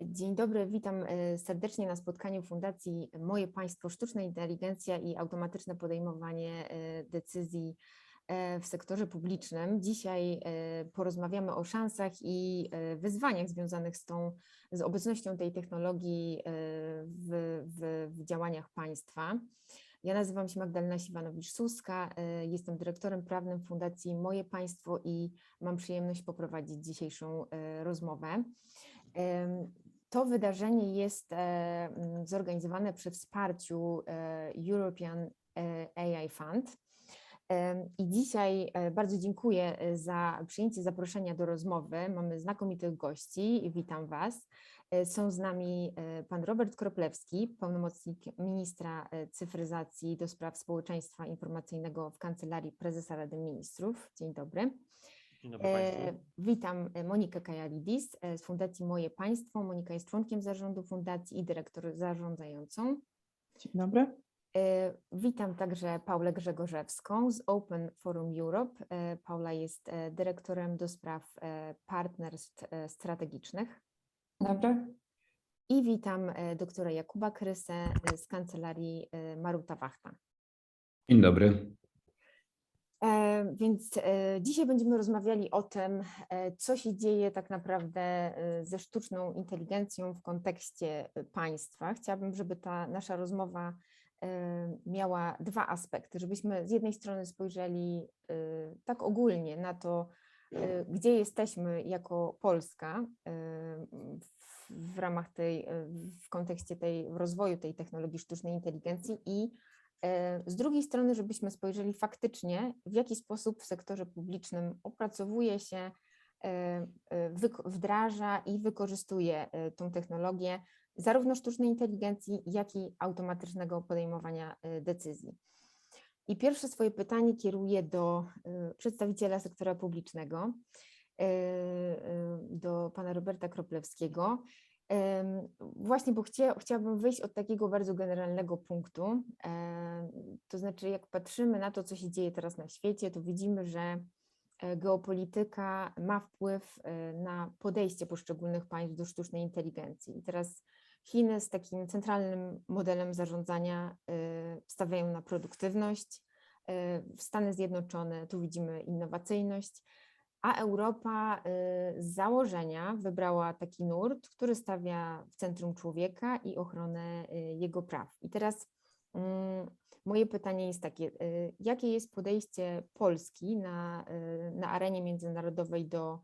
Dzień dobry, witam serdecznie na spotkaniu Fundacji Moje Państwo, Sztuczna Inteligencja i Automatyczne Podejmowanie Decyzji w sektorze publicznym. Dzisiaj porozmawiamy o szansach i wyzwaniach związanych z obecnością tej technologii w działaniach państwa. Ja nazywam się Magdalena Siwanowicz-Suska, jestem dyrektorem prawnym Fundacji Moje Państwo i mam przyjemność poprowadzić dzisiejszą rozmowę. To wydarzenie jest zorganizowane przy wsparciu European AI Fund. I dzisiaj bardzo dziękuję za przyjęcie zaproszenia do rozmowy. Mamy znakomitych gości i witam Was. Są z nami pan Robert Kroplewski, pełnomocnik ministra cyfryzacji do spraw społeczeństwa informacyjnego w Kancelarii Prezesa Rady Ministrów. Dzień dobry. Dzień dobry Państwu. Witam Monikę Kajalidis z Fundacji Moje Państwo. Monika jest członkiem zarządu fundacji i dyrektor zarządzającą. Dzień dobry. Witam także Paulę Grzegorzewską z Open Forum Europe. Paula jest dyrektorem do spraw partnerstw strategicznych. Dobry. I witam doktora Jakuba Krysę z Kancelarii Maruta Wachta. Dzień dobry. Więc dzisiaj będziemy rozmawiali o tym, co się dzieje tak naprawdę ze sztuczną inteligencją w kontekście państwa. Chciałabym, żeby ta nasza rozmowa miała dwa aspekty, żebyśmy z jednej strony spojrzeli tak ogólnie na to, gdzie jesteśmy jako Polska w ramach w kontekście rozwoju tej technologii sztucznej inteligencji i z drugiej strony, żebyśmy spojrzeli faktycznie, w jaki sposób w sektorze publicznym opracowuje się, wdraża i wykorzystuje tą technologię zarówno sztucznej inteligencji, jak i automatycznego podejmowania decyzji. I pierwsze swoje pytanie kieruję do przedstawiciela sektora publicznego, do pana Roberta Kroplewskiego. Właśnie, bo chciałabym wyjść od takiego bardzo generalnego punktu, to znaczy jak patrzymy na to, co się dzieje teraz na świecie, to widzimy, że geopolityka ma wpływ na podejście poszczególnych państw do sztucznej inteligencji. I teraz Chiny z takim centralnym modelem zarządzania stawiają na produktywność, Stany Zjednoczone, tu widzimy innowacyjność, a Europa z założenia wybrała taki nurt, który stawia w centrum człowieka i ochronę jego praw. I teraz moje pytanie jest takie, jakie jest podejście Polski na arenie międzynarodowej do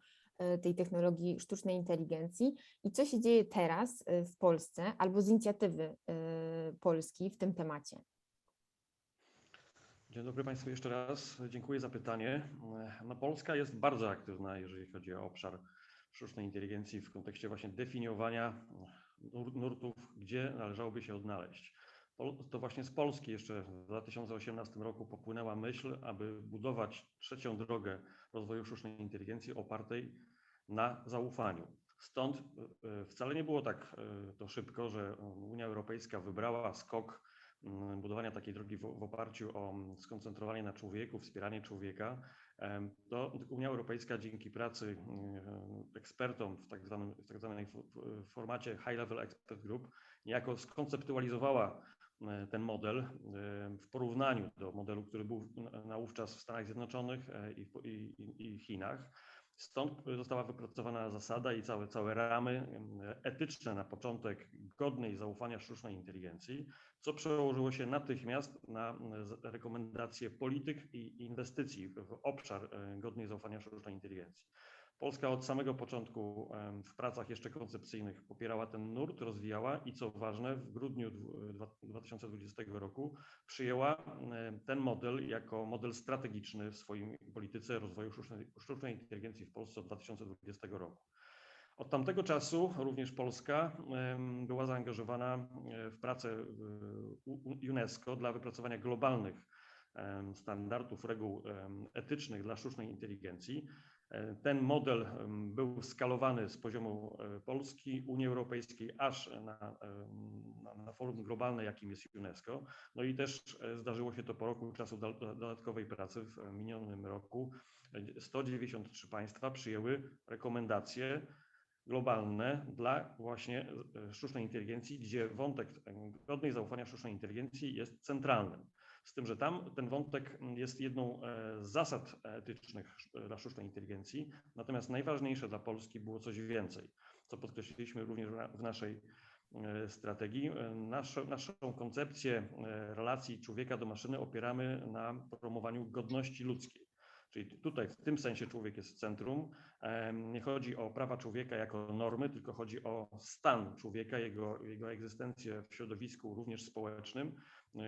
tej technologii sztucznej inteligencji i co się dzieje teraz w Polsce albo z inicjatywy Polski w tym temacie? Dzień dobry Państwu jeszcze raz. Dziękuję za pytanie. No, Polska jest bardzo aktywna, jeżeli chodzi o obszar sztucznej inteligencji w kontekście właśnie definiowania nurtów, gdzie należałoby się odnaleźć. To właśnie z Polski jeszcze w 2018 roku popłynęła myśl, aby budować trzecią drogę rozwoju sztucznej inteligencji opartej na zaufaniu. Stąd wcale nie było tak to szybko, że Unia Europejska wybrała skok budowania takiej drogi w oparciu o skoncentrowanie na człowieku, wspieranie człowieka. To Unia Europejska dzięki pracy ekspertom w tak zwanym formacie High Level Expert Group niejako skonceptualizowała ten model w porównaniu do modelu, który był naówczas w Stanach Zjednoczonych i Chinach. Stąd została wypracowana zasada i całe ramy etyczne na początek godnej zaufania sztucznej inteligencji, co przełożyło się natychmiast na rekomendacje polityk i inwestycji w obszar godnej zaufania sztucznej inteligencji. Polska od samego początku w pracach jeszcze koncepcyjnych popierała ten nurt, rozwijała i co ważne w grudniu 2020 roku przyjęła ten model jako model strategiczny w swojej polityce rozwoju sztucznej inteligencji w Polsce od 2020 roku. Od tamtego czasu również Polska była zaangażowana w pracę UNESCO dla wypracowania globalnych standardów, reguł etycznych dla sztucznej inteligencji. Ten model był skalowany z poziomu Polski, Unii Europejskiej, aż na forum globalne, jakim jest UNESCO. No i też zdarzyło się to po roku czasu dodatkowej pracy w minionym roku. 193 państwa przyjęły rekomendacje globalne dla właśnie sztucznej inteligencji, gdzie wątek godnej zaufania sztucznej inteligencji jest centralny. Z tym, że tam ten wątek jest jedną z zasad etycznych dla sztucznej inteligencji, natomiast najważniejsze dla Polski było coś więcej, co podkreśliliśmy również w naszej strategii. Naszą koncepcję relacji człowieka do maszyny opieramy na promowaniu godności ludzkiej. Czyli tutaj w tym sensie człowiek jest w centrum. Nie chodzi o prawa człowieka jako normy, tylko chodzi o stan człowieka, jego egzystencję w środowisku również społecznym,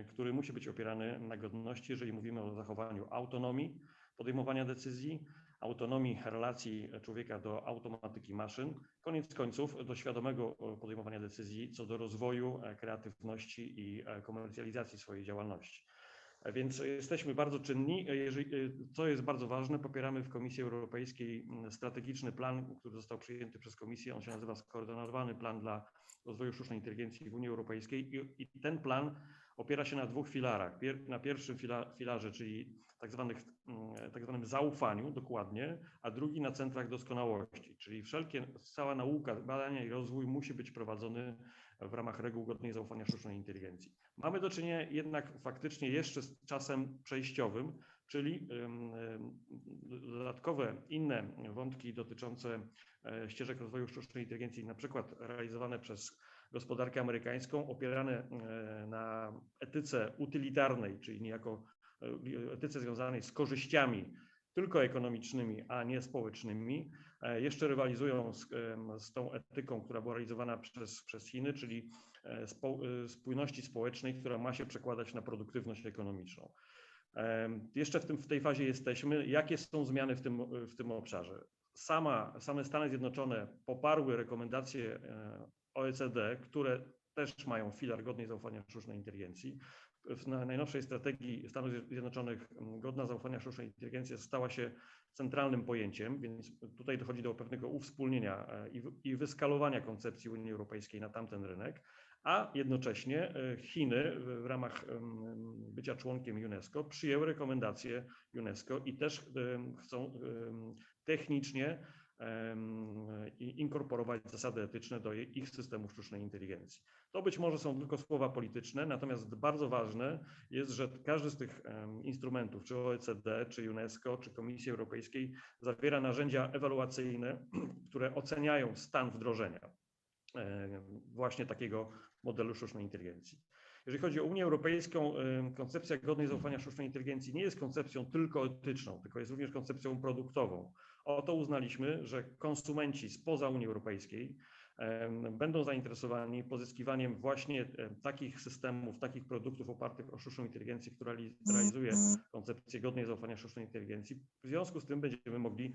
który musi być opierany na godności, jeżeli mówimy o zachowaniu autonomii podejmowania decyzji, autonomii relacji człowieka do automatyki maszyn, koniec końców do świadomego podejmowania decyzji co do rozwoju, kreatywności i komercjalizacji swojej działalności. Więc jesteśmy bardzo czynni. Co jest bardzo ważne, popieramy w Komisji Europejskiej strategiczny plan, który został przyjęty przez Komisję. On się nazywa Skoordynowany Plan dla Rozwoju Sztucznej Inteligencji w Unii Europejskiej i ten plan opiera się na dwóch filarach. Na pierwszym filarze, czyli tak zwanym zaufaniu dokładnie, a drugi na centrach doskonałości, czyli cała nauka, badania i rozwój musi być prowadzony w ramach reguł godnej zaufania sztucznej inteligencji. Mamy do czynienia jednak faktycznie jeszcze z czasem przejściowym, czyli dodatkowe inne wątki dotyczące ścieżek rozwoju sztucznej inteligencji, na przykład realizowane przez gospodarkę amerykańską, opierane na etyce utylitarnej, czyli niejako etyce związanej z korzyściami tylko ekonomicznymi, a nie społecznymi, jeszcze rywalizują z tą etyką, która była realizowana przez Chiny, czyli spójności społecznej, która ma się przekładać na produktywność ekonomiczną. Jeszcze w tej fazie jesteśmy. Jakie są zmiany w tym obszarze? Same Stany Zjednoczone poparły rekomendacje OECD, które też mają filar godnej zaufania sztucznej inteligencji. W najnowszej strategii Stanów Zjednoczonych godna zaufania sztucznej inteligencji stała się centralnym pojęciem, więc tutaj dochodzi do pewnego uwspólnienia i wyskalowania koncepcji Unii Europejskiej na tamten rynek, a jednocześnie Chiny w ramach bycia członkiem UNESCO przyjęły rekomendacje UNESCO i też chcą technicznie inkorporować zasady etyczne do ich systemu sztucznej inteligencji. To być może są tylko słowa polityczne, natomiast bardzo ważne jest, że każdy z tych instrumentów, czy OECD, czy UNESCO, czy Komisji Europejskiej, zawiera narzędzia ewaluacyjne, które oceniają stan wdrożenia właśnie takiego modelu sztucznej inteligencji. Jeżeli chodzi o Unię Europejską, koncepcja godnej zaufania sztucznej inteligencji nie jest koncepcją tylko etyczną, tylko jest również koncepcją produktową. Oto uznaliśmy, że konsumenci spoza Unii Europejskiej będą zainteresowani pozyskiwaniem właśnie takich systemów, takich produktów opartych o sztuczną inteligencję, która realizuje koncepcję godnej zaufania sztucznej inteligencji. W związku z tym będziemy mogli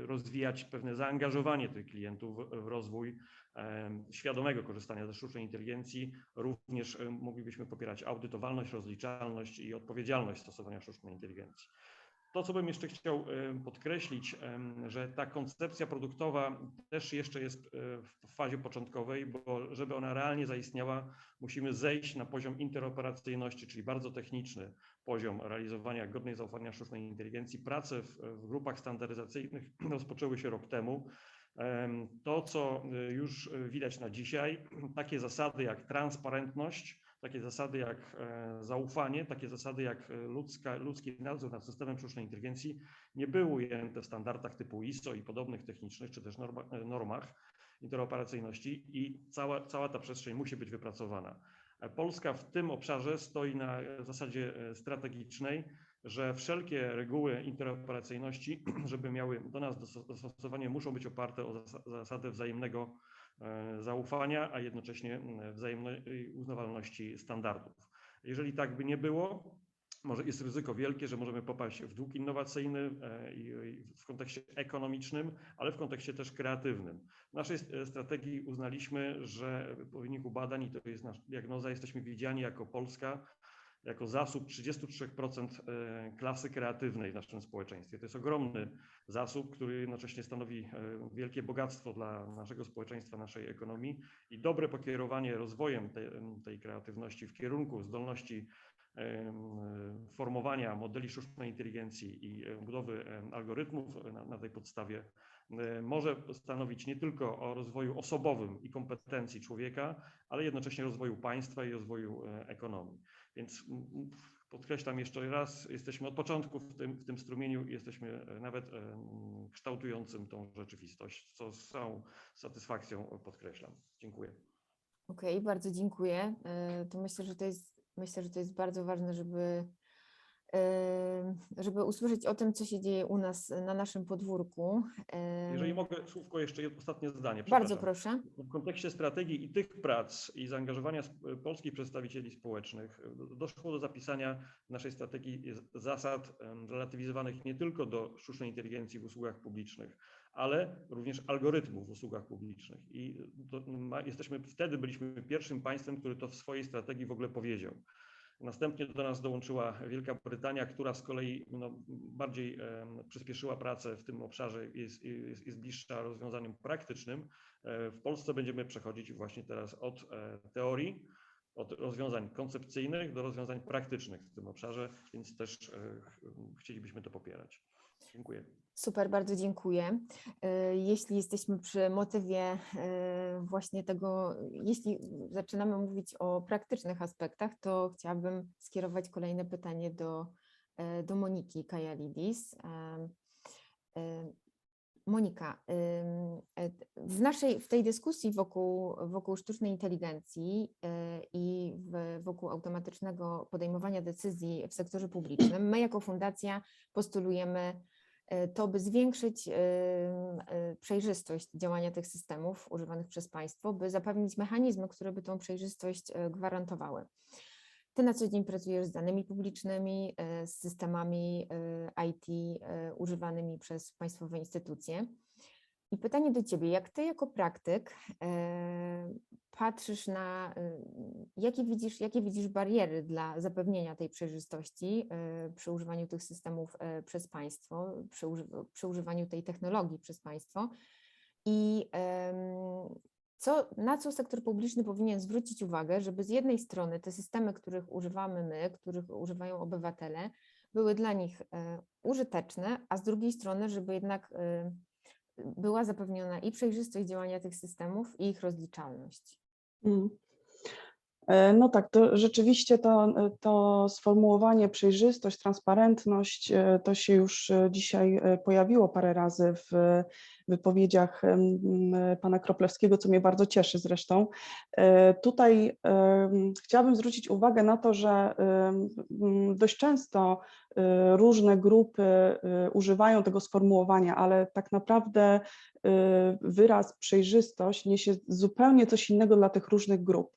rozwijać pewne zaangażowanie tych klientów w rozwój świadomego korzystania ze sztucznej inteligencji. Również moglibyśmy popierać audytowalność, rozliczalność i odpowiedzialność stosowania sztucznej inteligencji. To, co bym jeszcze chciał podkreślić, że ta koncepcja produktowa też jeszcze jest w fazie początkowej, bo żeby ona realnie zaistniała, musimy zejść na poziom interoperacyjności, czyli bardzo techniczny poziom realizowania godnej zaufania sztucznej inteligencji. Prace w grupach standaryzacyjnych rozpoczęły się rok temu. To, co już widać na dzisiaj, takie zasady jak transparentność, takie zasady jak zaufanie, takie zasady jak ludzki nadzór nad systemem sztucznej inteligencji nie były ujęte w standardach typu ISO i podobnych technicznych, czy też normach interoperacyjności i cała ta przestrzeń musi być wypracowana. Polska w tym obszarze stoi na zasadzie strategicznej, że wszelkie reguły interoperacyjności, żeby miały do nas dostosowanie, muszą być oparte o zasadę wzajemnego zaufania, a jednocześnie wzajemnej uznawalności standardów. Jeżeli tak by nie było, może jest ryzyko wielkie, że możemy popaść w dług innowacyjny w kontekście ekonomicznym, ale w kontekście też kreatywnym. W naszej strategii uznaliśmy, że w wyniku badań, i to jest nasza diagnoza, jesteśmy widziani jako Polska, jako zasób 33% klasy kreatywnej w naszym społeczeństwie. To jest ogromny zasób, który jednocześnie stanowi wielkie bogactwo dla naszego społeczeństwa, naszej ekonomii i dobre pokierowanie rozwojem tej kreatywności w kierunku zdolności formowania modeli sztucznej inteligencji i budowy algorytmów na tej podstawie może stanowić nie tylko o rozwoju osobowym i kompetencji człowieka, ale jednocześnie rozwoju państwa i rozwoju ekonomii. Więc podkreślam jeszcze raz, jesteśmy od początku w tym strumieniu, jesteśmy nawet kształtującym tą rzeczywistość, co z całą satysfakcją podkreślam. Dziękuję. Okej, bardzo dziękuję. To myślę, że to jest bardzo ważne, żeby usłyszeć o tym, co się dzieje u nas na naszym podwórku. Jeżeli mogę, słówko jeszcze ostatnie zdanie. Bardzo proszę. W kontekście strategii i tych prac i zaangażowania polskich przedstawicieli społecznych doszło do zapisania w naszej strategii zasad relatywizowanych nie tylko do sztucznej inteligencji w usługach publicznych, ale również algorytmów w usługach publicznych. I byliśmy pierwszym państwem, który to w swojej strategii w ogóle powiedział. Następnie do nas dołączyła Wielka Brytania, która z kolei bardziej przyspieszyła pracę w tym obszarze, jest bliższa rozwiązaniom praktycznym. W Polsce będziemy przechodzić właśnie teraz od teorii, od rozwiązań koncepcyjnych do rozwiązań praktycznych w tym obszarze, więc też chcielibyśmy to popierać. Dziękuję. Super, bardzo dziękuję. Jeśli jesteśmy przy motywie właśnie tego, jeśli zaczynamy mówić o praktycznych aspektach, to chciałabym skierować kolejne pytanie do Moniki Kajalidis. Monika, w tej dyskusji wokół sztucznej inteligencji i wokół automatycznego podejmowania decyzji w sektorze publicznym, my jako fundacja postulujemy to, by zwiększyć przejrzystość działania tych systemów używanych przez państwo, by zapewnić mechanizmy, które by tą przejrzystość gwarantowały. Ty na co dzień pracujesz z danymi publicznymi, z systemami IT używanymi przez państwowe instytucje. I pytanie do Ciebie, jak Ty jako praktyk patrzysz na, jakie widzisz bariery dla zapewnienia tej przejrzystości przy używaniu tych systemów przez państwo, przy używaniu tej technologii przez państwo i na co sektor publiczny powinien zwrócić uwagę, żeby z jednej strony te systemy, których używamy my, których używają obywatele, były dla nich użyteczne, a z drugiej strony, żeby jednak była zapewniona i przejrzystość działania tych systemów, i ich rozliczalność. No tak, to rzeczywiście to sformułowanie przejrzystość, transparentność, to się już dzisiaj pojawiło parę razy w wypowiedziach pana Kroplewskiego, co mnie bardzo cieszy zresztą. Tutaj chciałabym zwrócić uwagę na to, że dość często różne grupy używają tego sformułowania, ale tak naprawdę wyraz przejrzystość niesie zupełnie coś innego dla tych różnych grup.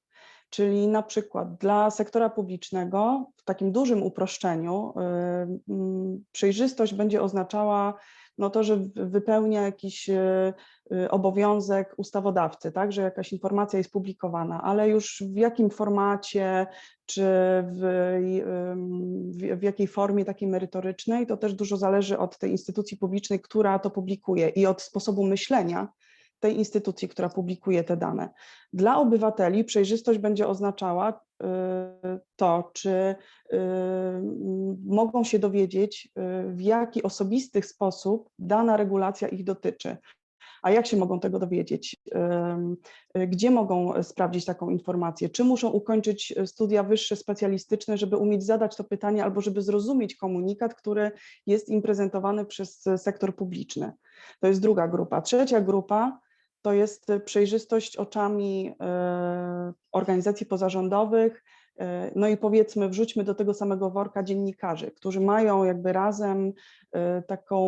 Czyli na przykład dla sektora publicznego w takim dużym uproszczeniu przejrzystość będzie oznaczała to, że wypełnia jakiś obowiązek ustawodawcy, tak, że jakaś informacja jest publikowana, ale już w jakim formacie, czy w jakiej formie takiej merytorycznej, to też dużo zależy od tej instytucji publicznej, która to publikuje i od sposobu myślenia tej instytucji, która publikuje te dane. Dla obywateli przejrzystość będzie oznaczała to, czy mogą się dowiedzieć, w jaki osobisty sposób dana regulacja ich dotyczy. A jak się mogą tego dowiedzieć? Gdzie mogą sprawdzić taką informację? Czy muszą ukończyć studia wyższe, specjalistyczne, żeby umieć zadać to pytanie albo żeby zrozumieć komunikat, który jest im prezentowany przez sektor publiczny? To jest druga grupa. Trzecia grupa to jest przejrzystość oczami organizacji pozarządowych, no i powiedzmy wrzućmy do tego samego worka dziennikarzy, którzy mają jakby razem taką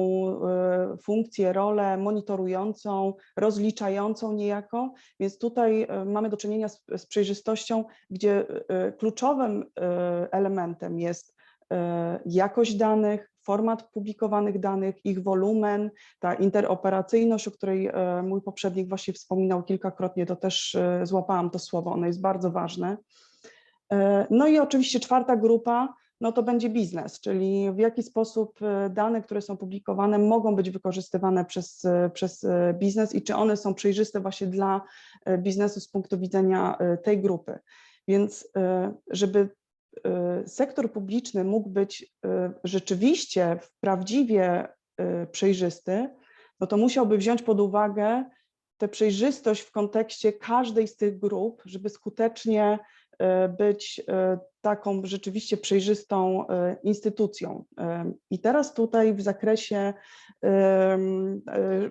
funkcję, rolę monitorującą, rozliczającą niejako, więc tutaj mamy do czynienia z przejrzystością, gdzie kluczowym elementem jest jakość danych, format publikowanych danych, ich wolumen, ta interoperacyjność, o której mój poprzednik właśnie wspominał kilkakrotnie, to też złapałam to słowo, ono jest bardzo ważne. No i oczywiście czwarta grupa, no to będzie biznes, czyli w jaki sposób dane, które są publikowane, mogą być wykorzystywane przez biznes i czy one są przejrzyste właśnie dla biznesu z punktu widzenia tej grupy. Więc żeby sektor publiczny mógł być rzeczywiście prawdziwie przejrzysty, no to musiałby wziąć pod uwagę tę przejrzystość w kontekście każdej z tych grup, żeby skutecznie być taką rzeczywiście przejrzystą instytucją. I teraz tutaj w zakresie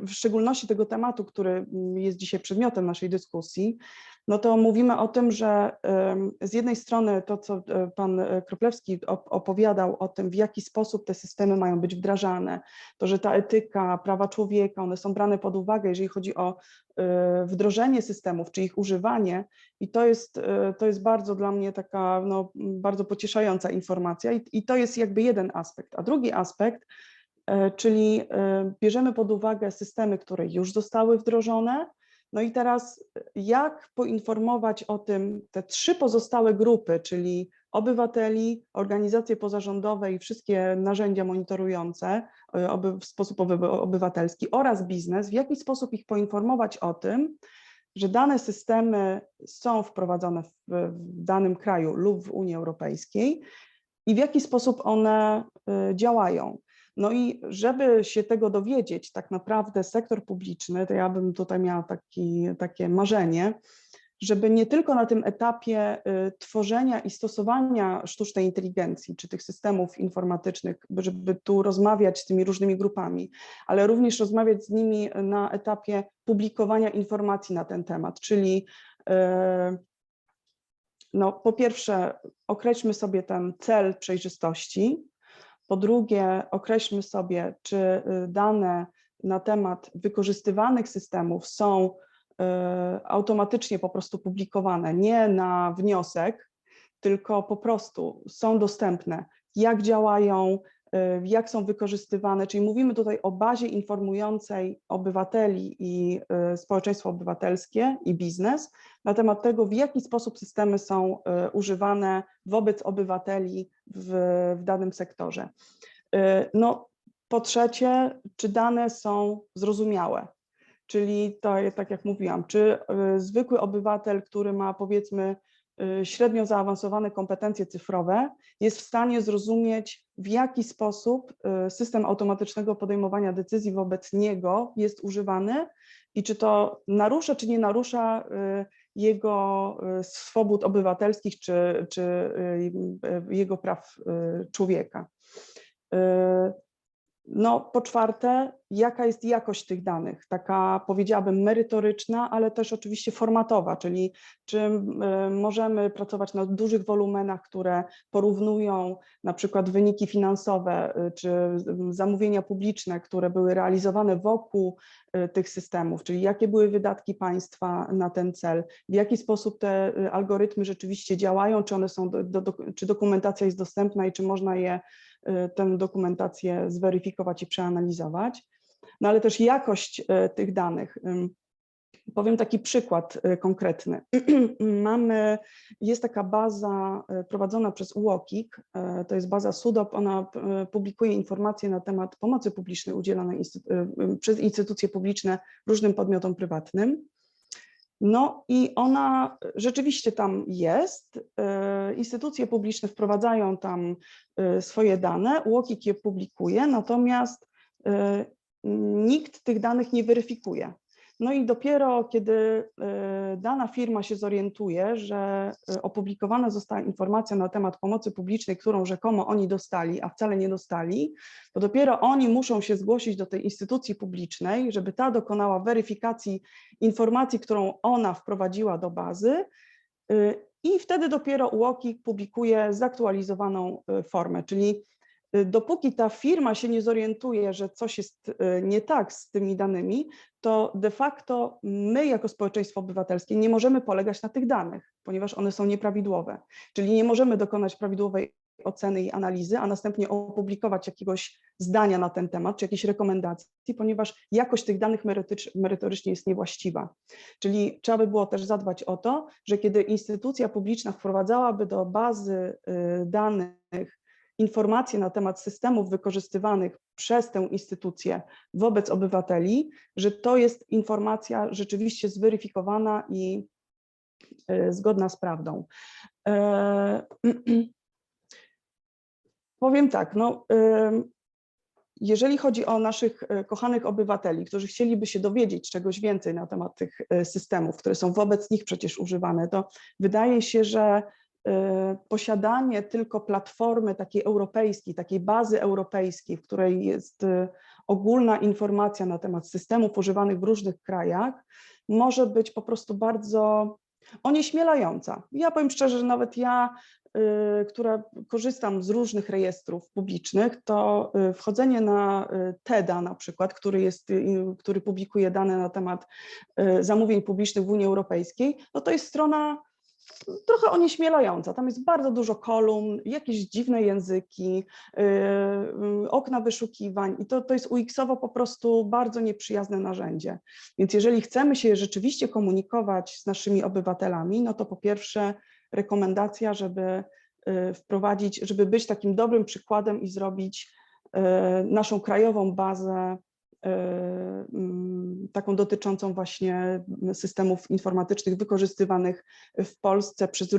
w szczególności tego tematu, który jest dzisiaj przedmiotem naszej dyskusji, no to mówimy o tym, że z jednej strony to, co pan Kroplewski opowiadał o tym, w jaki sposób te systemy mają być wdrażane, to, że ta etyka, prawa człowieka, one są brane pod uwagę, jeżeli chodzi o wdrożenie systemów, czy ich używanie, i to jest bardzo dla mnie taka no, bardzo pocieszająca informacja i to jest jakby jeden aspekt. A drugi aspekt, czyli bierzemy pod uwagę systemy, które już zostały wdrożone, no i teraz jak poinformować o tym te 3 pozostałe grupy, czyli obywateli, organizacje pozarządowe i wszystkie narzędzia monitorujące w sposób obywatelski oraz biznes, w jaki sposób ich poinformować o tym, że dane systemy są wprowadzone w danym kraju lub w Unii Europejskiej i w jaki sposób one działają. No i żeby się tego dowiedzieć, tak naprawdę sektor publiczny, to ja bym tutaj miała takie marzenie, żeby nie tylko na tym etapie tworzenia i stosowania sztucznej inteligencji, czy tych systemów informatycznych, żeby tu rozmawiać z tymi różnymi grupami, ale również rozmawiać z nimi na etapie publikowania informacji na ten temat, czyli no, po pierwsze określmy sobie ten cel przejrzystości, po drugie określmy sobie, czy dane na temat wykorzystywanych systemów są automatycznie po prostu publikowane, nie na wniosek, tylko po prostu są dostępne, jak działają, jak są wykorzystywane, czyli mówimy tutaj o bazie informującej obywateli i społeczeństwo obywatelskie i biznes na temat tego, w jaki sposób systemy są używane wobec obywateli w danym sektorze. No, po trzecie, czy dane są zrozumiałe? Czyli to, tak jak mówiłam, czy zwykły obywatel, który ma powiedzmy średnio zaawansowane kompetencje cyfrowe, jest w stanie zrozumieć, w jaki sposób system automatycznego podejmowania decyzji wobec niego jest używany i czy to narusza, czy nie narusza jego swobód obywatelskich, czy jego praw człowieka. No, po czwarte, jaka jest jakość tych danych, taka powiedziałabym merytoryczna, ale też oczywiście formatowa, czyli czy możemy pracować na dużych wolumenach, które porównują na przykład wyniki finansowe, czy zamówienia publiczne, które były realizowane wokół tych systemów, czyli jakie były wydatki państwa na ten cel, w jaki sposób te algorytmy rzeczywiście działają, czy one są, czy dokumentacja jest dostępna i czy można tę dokumentację zweryfikować i przeanalizować, no ale też jakość tych danych. Powiem taki przykład konkretny. Jest taka baza prowadzona przez UOKiK, to jest baza SUDOP, ona publikuje informacje na temat pomocy publicznej udzielanej przez instytucje publiczne różnym podmiotom prywatnym. No i ona rzeczywiście tam jest, instytucje publiczne wprowadzają tam swoje dane, UOKiK je publikuje, natomiast nikt tych danych nie weryfikuje. No i dopiero kiedy dana firma się zorientuje, że opublikowana została informacja na temat pomocy publicznej, którą rzekomo oni dostali, a wcale nie dostali, to dopiero oni muszą się zgłosić do tej instytucji publicznej, żeby ta dokonała weryfikacji informacji, którą ona wprowadziła do bazy i wtedy dopiero UOKiK publikuje zaktualizowaną formę, czyli dopóki ta firma się nie zorientuje, że coś jest nie tak z tymi danymi, to de facto my jako społeczeństwo obywatelskie nie możemy polegać na tych danych, ponieważ one są nieprawidłowe. Czyli nie możemy dokonać prawidłowej oceny i analizy, a następnie opublikować jakiegoś zdania na ten temat, czy jakiejś rekomendacji, ponieważ jakość tych danych merytorycznie jest niewłaściwa. Czyli trzeba by było też zadbać o to, że kiedy instytucja publiczna wprowadzałaby do bazy danych informacje na temat systemów wykorzystywanych przez tę instytucję wobec obywateli, że to jest informacja rzeczywiście zweryfikowana i zgodna z prawdą. Powiem tak, no, Jeżeli chodzi o naszych kochanych obywateli, którzy chcieliby się dowiedzieć czegoś więcej na temat tych systemów, które są wobec nich przecież używane, to wydaje się, że posiadanie tylko platformy takiej europejskiej, takiej bazy europejskiej, w której jest ogólna informacja na temat systemów używanych w różnych krajach, może być po prostu bardzo onieśmielająca. Ja powiem szczerze, że nawet ja, która korzystam z różnych rejestrów publicznych, to wchodzenie na TEDa na przykład, który publikuje dane na temat zamówień publicznych w Unii Europejskiej, no to jest strona trochę onieśmielająca. Tam jest bardzo dużo kolumn, jakieś dziwne języki, okna wyszukiwań i to jest UX-owo po prostu bardzo nieprzyjazne narzędzie. Więc jeżeli chcemy się rzeczywiście komunikować z naszymi obywatelami, no to po pierwsze rekomendacja, żeby wprowadzić, żeby być takim dobrym przykładem i zrobić naszą krajową bazę taką dotyczącą właśnie systemów informatycznych wykorzystywanych w Polsce przez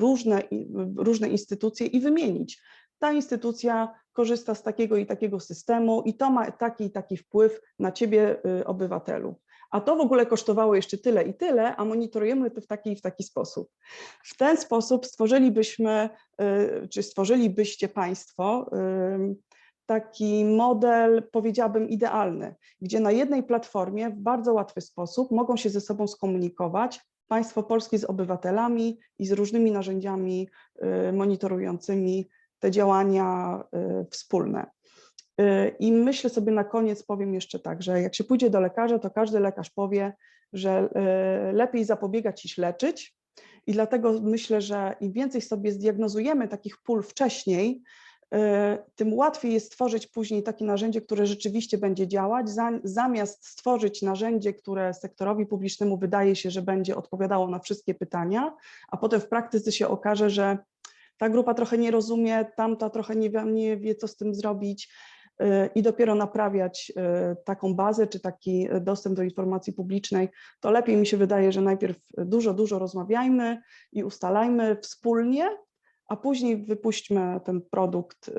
różne instytucje i wymienić. Ta instytucja korzysta z takiego i takiego systemu i to ma taki i taki wpływ na ciebie, obywatelu. A to w ogóle kosztowało jeszcze tyle i tyle, a monitorujemy to w taki i w taki sposób. W ten sposób stworzylibyście Państwo taki model, powiedziałabym, idealny, gdzie na jednej platformie w bardzo łatwy sposób mogą się ze sobą skomunikować państwo polskie z obywatelami i z różnymi narzędziami monitorującymi te działania wspólne. I myślę sobie na koniec, powiem jeszcze tak, że jak się pójdzie do lekarza, to każdy lekarz powie, że lepiej zapobiegać niż leczyć i dlatego myślę, że im więcej sobie zdiagnozujemy takich pól wcześniej, tym łatwiej jest stworzyć później takie narzędzie, które rzeczywiście będzie działać, zamiast stworzyć narzędzie, które sektorowi publicznemu wydaje się, że będzie odpowiadało na wszystkie pytania, a potem w praktyce się okaże, że ta grupa trochę nie rozumie, tamta trochę nie wie, co z tym zrobić i dopiero naprawiać taką bazę czy taki dostęp do informacji publicznej, to lepiej mi się wydaje, że najpierw dużo rozmawiajmy i ustalajmy wspólnie, a później wypuśćmy ten produkt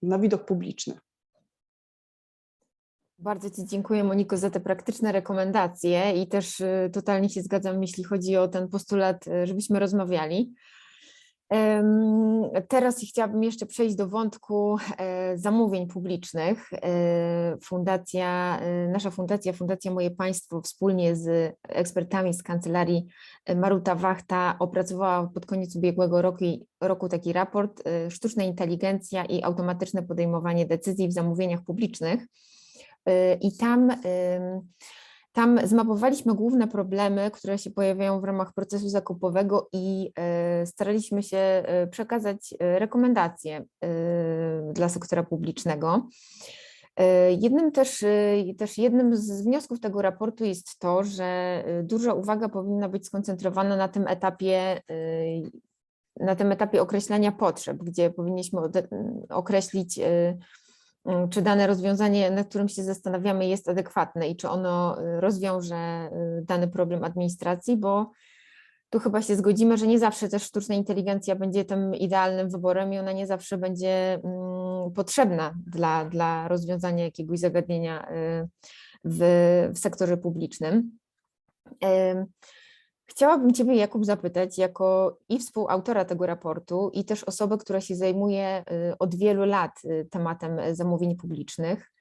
na widok publiczny. Bardzo Ci dziękuję, Moniko, za te praktyczne rekomendacje i też totalnie się zgadzam, jeśli chodzi o ten postulat, żebyśmy rozmawiali. Teraz chciałabym jeszcze przejść do wątku zamówień publicznych. Nasza Fundacja Moje Państwo wspólnie z ekspertami z kancelarii Maruta-Wachta opracowała pod koniec ubiegłego roku taki raport Sztuczna inteligencja i automatyczne podejmowanie decyzji w zamówieniach publicznych. I tam zmapowaliśmy główne problemy, które się pojawiają w ramach procesu zakupowego i staraliśmy się przekazać rekomendacje dla sektora publicznego. Jednym z wniosków tego raportu jest to, że duża uwaga powinna być skoncentrowana na tym etapie określania potrzeb, gdzie powinniśmy określić, czy dane rozwiązanie, nad którym się zastanawiamy, jest adekwatne i czy ono rozwiąże dany problem administracji, bo tu chyba się zgodzimy, że nie zawsze też sztuczna inteligencja będzie tym idealnym wyborem i ona nie zawsze będzie potrzebna dla rozwiązania jakiegoś zagadnienia w sektorze publicznym. Chciałabym Ciebie, Jakub, zapytać, jako i współautora tego raportu, i też osobę, która się zajmuje od wielu lat tematem zamówień publicznych,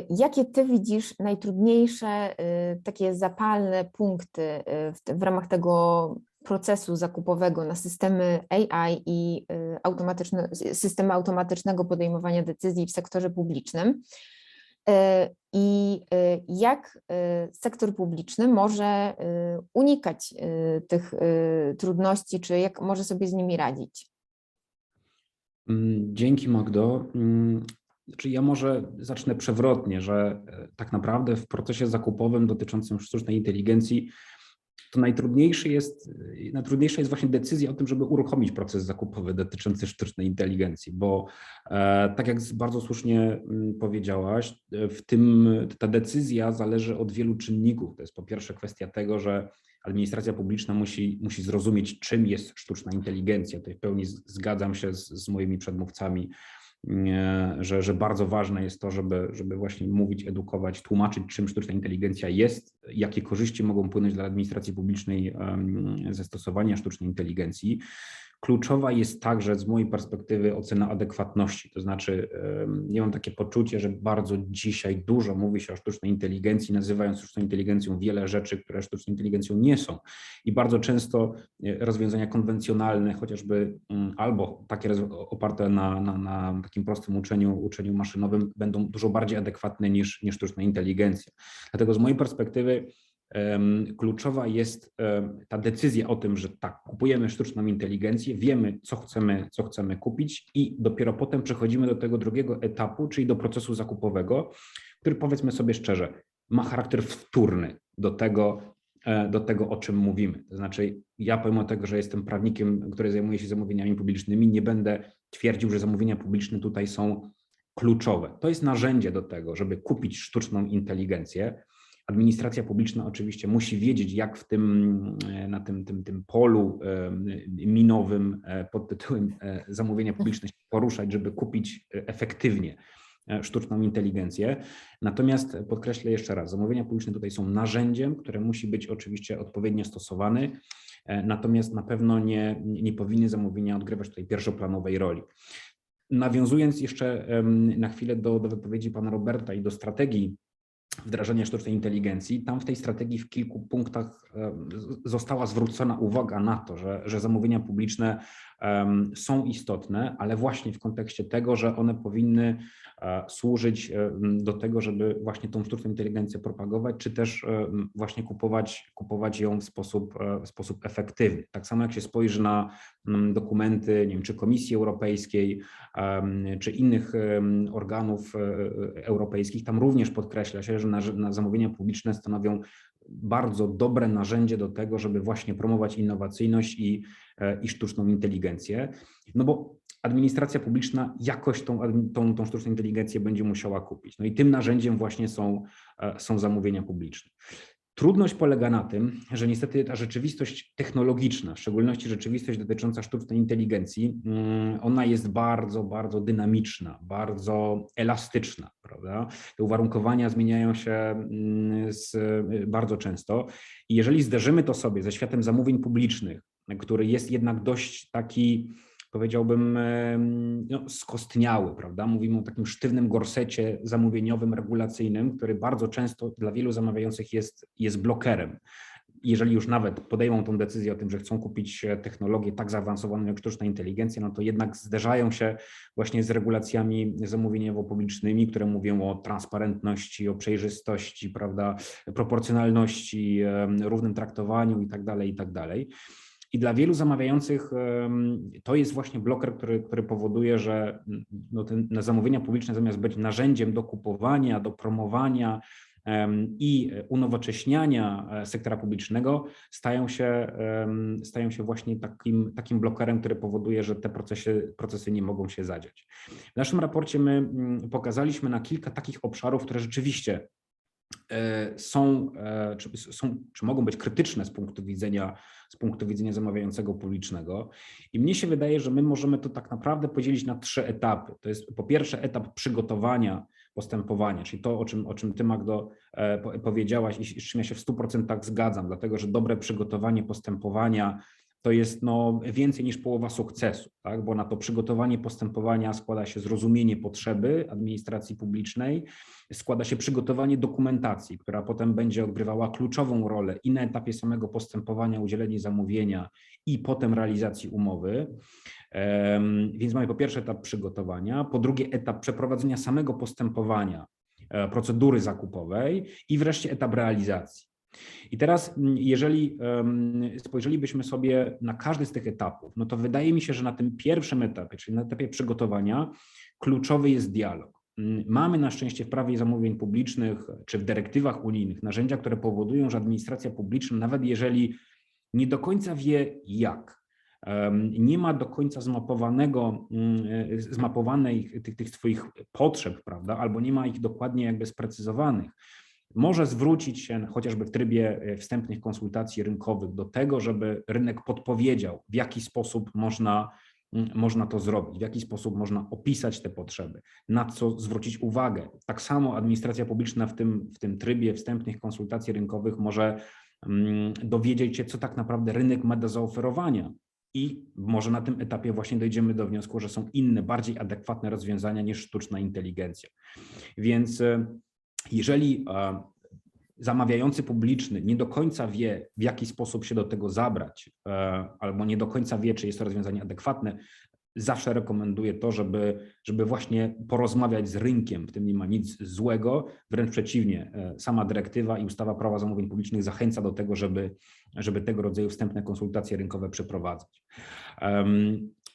jakie Ty widzisz najtrudniejsze, takie zapalne punkty w ramach tego procesu zakupowego na systemy AI i systemy automatycznego podejmowania decyzji w sektorze publicznym? I jak sektor publiczny może unikać tych trudności, czy jak może sobie z nimi radzić? Dzięki, Magdo. Znaczy ja może zacznę przewrotnie, że tak naprawdę w procesie zakupowym dotyczącym sztucznej inteligencji to najtrudniejsza jest właśnie decyzja o tym, żeby uruchomić proces zakupowy dotyczący sztucznej inteligencji, bo tak jak bardzo słusznie powiedziałaś, ta decyzja zależy od wielu czynników. To jest po pierwsze kwestia tego, że administracja publiczna musi zrozumieć, czym jest sztuczna inteligencja. Tutaj w pełni zgadzam się z moimi przedmówcami że bardzo ważne jest to, żeby właśnie mówić, edukować, tłumaczyć, czym sztuczna inteligencja jest, jakie korzyści mogą płynąć dla administracji publicznej ze stosowania sztucznej inteligencji. Kluczowa jest także z mojej perspektywy ocena adekwatności, to znaczy ja mam takie poczucie, że bardzo dzisiaj dużo mówi się o sztucznej inteligencji, nazywając sztuczną inteligencją wiele rzeczy, które sztuczną inteligencją nie są i bardzo często rozwiązania konwencjonalne, chociażby albo takie oparte na takim prostym uczeniu maszynowym będą dużo bardziej adekwatne niż sztuczna inteligencja. Dlatego z mojej perspektywy kluczowa jest ta decyzja o tym, że tak, kupujemy sztuczną inteligencję, wiemy, co chcemy kupić i dopiero potem przechodzimy do tego drugiego etapu, czyli do procesu zakupowego, który, powiedzmy sobie szczerze, ma charakter wtórny do tego, o czym mówimy. To znaczy, ja pomimo tego, że jestem prawnikiem, który zajmuje się zamówieniami publicznymi, nie będę twierdził, że zamówienia publiczne tutaj są kluczowe. To jest narzędzie do tego, żeby kupić sztuczną inteligencję. Administracja publiczna oczywiście musi wiedzieć, jak na tym polu minowym pod tytułem zamówienia publiczne się poruszać, żeby kupić efektywnie sztuczną inteligencję. Natomiast podkreślę jeszcze raz, zamówienia publiczne tutaj są narzędziem, które musi być oczywiście odpowiednio stosowane, natomiast na pewno nie powinny zamówienia odgrywać tutaj pierwszoplanowej roli. Nawiązując jeszcze na chwilę do wypowiedzi pana Roberta i do strategii wdrażania sztucznej inteligencji, tam w tej strategii w kilku punktach została zwrócona uwaga na to, że zamówienia publiczne są istotne, ale właśnie w kontekście tego, że one powinny służyć do tego, żeby właśnie tą sztuczną inteligencję propagować, czy też właśnie kupować ją w sposób efektywny. Tak samo jak się spojrzy na dokumenty, nie wiem, czy Komisji Europejskiej, czy innych organów europejskich, tam również podkreśla się, że na zamówienia publiczne stanowią bardzo dobre narzędzie do tego, żeby właśnie promować innowacyjność i sztuczną inteligencję, no bo administracja publiczna jakoś tą sztuczną inteligencję będzie musiała kupić. No i tym narzędziem właśnie są zamówienia publiczne. Trudność polega na tym, że niestety ta rzeczywistość technologiczna, w szczególności rzeczywistość dotycząca sztucznej inteligencji, ona jest bardzo, bardzo dynamiczna, bardzo elastyczna, prawda? Te uwarunkowania zmieniają się bardzo często i jeżeli zderzymy to sobie ze światem zamówień publicznych, który jest jednak dość taki, powiedziałbym, skostniały, prawda? Mówimy o takim sztywnym gorsecie zamówieniowym, regulacyjnym, który bardzo często dla wielu zamawiających jest blokerem. Jeżeli już nawet podejmą tą decyzję o tym, że chcą kupić technologię tak zaawansowaną jak sztuczna inteligencja, no to jednak zderzają się właśnie z regulacjami zamówieniowo-publicznymi, które mówią o transparentności, o przejrzystości, prawda, proporcjonalności, równym traktowaniu i tak dalej. I dla wielu zamawiających to jest właśnie bloker, który powoduje, że te zamówienia publiczne zamiast być narzędziem do kupowania, do promowania i unowocześniania sektora publicznego, stają się właśnie takim blokerem, który powoduje, że te procesy nie mogą się zadziać. W naszym raporcie my pokazaliśmy na kilka takich obszarów, które rzeczywiście czy mogą być krytyczne z punktu widzenia zamawiającego publicznego. I mnie się wydaje, że my możemy to tak naprawdę podzielić na 3 etapy. To jest po pierwsze etap przygotowania postępowania, czyli to, o czym ty, Magdo, powiedziałaś i z czym ja się w 100% zgadzam, dlatego że dobre przygotowanie postępowania to jest więcej niż połowa sukcesu, tak? Bo na to przygotowanie postępowania składa się zrozumienie potrzeby administracji publicznej, składa się przygotowanie dokumentacji, która potem będzie odgrywała kluczową rolę i na etapie samego postępowania, udzielenia zamówienia i potem realizacji umowy. Więc mamy po pierwsze etap przygotowania, po drugie etap przeprowadzenia samego postępowania, procedury zakupowej i wreszcie etap realizacji. I teraz, jeżeli spojrzelibyśmy sobie na każdy z tych etapów, no to wydaje mi się, że na tym pierwszym etapie, czyli na etapie przygotowania, kluczowy jest dialog. Mamy na szczęście w prawie zamówień publicznych czy w dyrektywach unijnych narzędzia, które powodują, że administracja publiczna, nawet jeżeli nie do końca wie jak, nie ma do końca zmapowanych tych swoich potrzeb, prawda, albo nie ma ich dokładnie jakby sprecyzowanych, może zwrócić się chociażby w trybie wstępnych konsultacji rynkowych do tego, żeby rynek podpowiedział, w jaki sposób można można to zrobić, w jaki sposób można opisać te potrzeby, na co zwrócić uwagę. Tak samo administracja publiczna w tym trybie wstępnych konsultacji rynkowych może dowiedzieć się, co tak naprawdę rynek ma do zaoferowania. I może na tym etapie właśnie dojdziemy do wniosku, że są inne, bardziej adekwatne rozwiązania niż sztuczna inteligencja. Więc jeżeli zamawiający publiczny nie do końca wie, w jaki sposób się do tego zabrać, albo nie do końca wie, czy jest to rozwiązanie adekwatne, zawsze rekomenduję to, żeby właśnie porozmawiać z rynkiem. W tym nie ma nic złego, wręcz przeciwnie. Sama dyrektywa i ustawa Prawa zamówień publicznych zachęca do tego, żeby tego rodzaju wstępne konsultacje rynkowe przeprowadzać.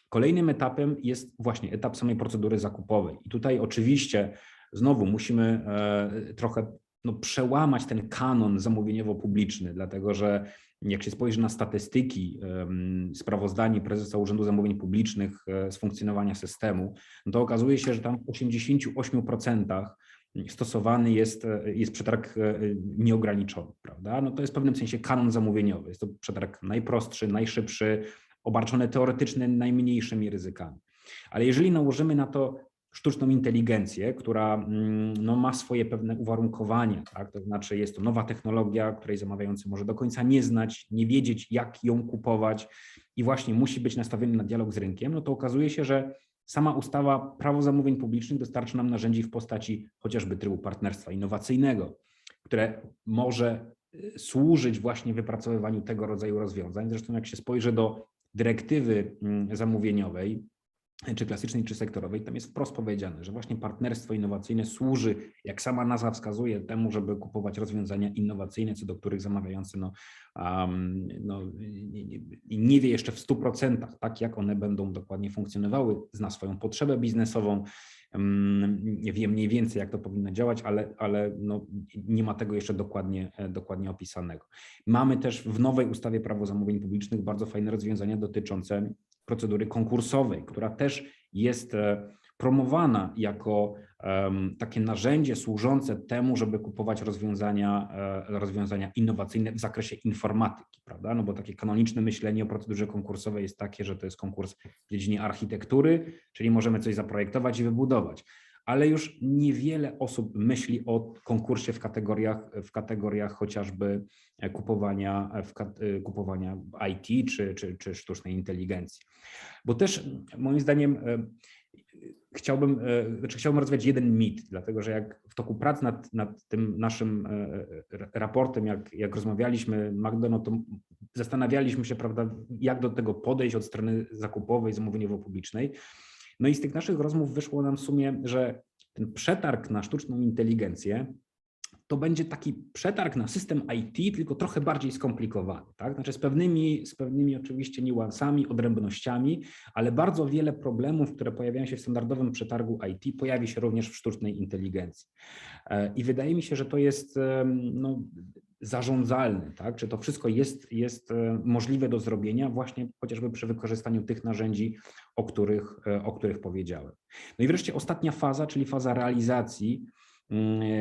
Kolejnym etapem jest właśnie etap samej procedury zakupowej. I tutaj oczywiście znowu musimy trochę przełamać ten kanon zamówieniowo-publiczny, dlatego że jak się spojrzy na statystyki, sprawozdanie prezesa Urzędu Zamówień Publicznych z funkcjonowania systemu, to okazuje się, że tam w 88% stosowany jest przetarg nieograniczony, prawda? No to jest w pewnym sensie kanon zamówieniowy. Jest to przetarg najprostszy, najszybszy, obarczony teoretycznie najmniejszymi ryzykami. Ale jeżeli nałożymy na to sztuczną inteligencję, która ma swoje pewne uwarunkowania, tak? To znaczy jest to nowa technologia, której zamawiający może do końca nie znać, nie wiedzieć, jak ją kupować i właśnie musi być nastawiony na dialog z rynkiem, no to okazuje się, że sama ustawa Prawo zamówień publicznych dostarczy nam narzędzi w postaci chociażby trybu partnerstwa innowacyjnego, które może służyć właśnie wypracowywaniu tego rodzaju rozwiązań. Zresztą jak się spojrzy do dyrektywy zamówieniowej, czy klasycznej, czy sektorowej, tam jest wprost powiedziane, że właśnie partnerstwo innowacyjne służy, jak sama nazwa wskazuje, temu, żeby kupować rozwiązania innowacyjne, co do których zamawiający nie wie jeszcze w 100%, tak jak one będą dokładnie funkcjonowały, zna swoją potrzebę biznesową, wie mniej więcej, jak to powinno działać, ale nie ma tego jeszcze dokładnie opisanego. Mamy też w nowej ustawie Prawo zamówień publicznych bardzo fajne rozwiązania dotyczące procedury konkursowej, która też jest promowana jako takie narzędzie służące temu, żeby kupować rozwiązania innowacyjne w zakresie informatyki, prawda? No bo takie kanoniczne myślenie o procedurze konkursowej jest takie, że to jest konkurs w dziedzinie architektury, czyli możemy coś zaprojektować i wybudować. Ale już niewiele osób myśli o konkursie w kategoriach chociażby kupowania IT czy sztucznej inteligencji. Bo też moim zdaniem chciałbym rozwiać jeden mit, dlatego że jak w toku prac nad tym naszym raportem, jak rozmawialiśmy, Magdo, no to zastanawialiśmy się, prawda, jak do tego podejść od strony zakupowej, zamówieniowo-publicznej. No i z tych naszych rozmów wyszło nam w sumie, że ten przetarg na sztuczną inteligencję to będzie taki przetarg na system IT, tylko trochę bardziej skomplikowany, tak? Znaczy z pewnymi oczywiście niuansami, odrębnościami, ale bardzo wiele problemów, które pojawiają się w standardowym przetargu IT, pojawi się również w sztucznej inteligencji. I wydaje mi się, że to jest zarządzalne, tak? Czy to wszystko jest możliwe do zrobienia właśnie chociażby przy wykorzystaniu tych narzędzi, o których powiedziałem. No i wreszcie ostatnia faza, czyli faza realizacji,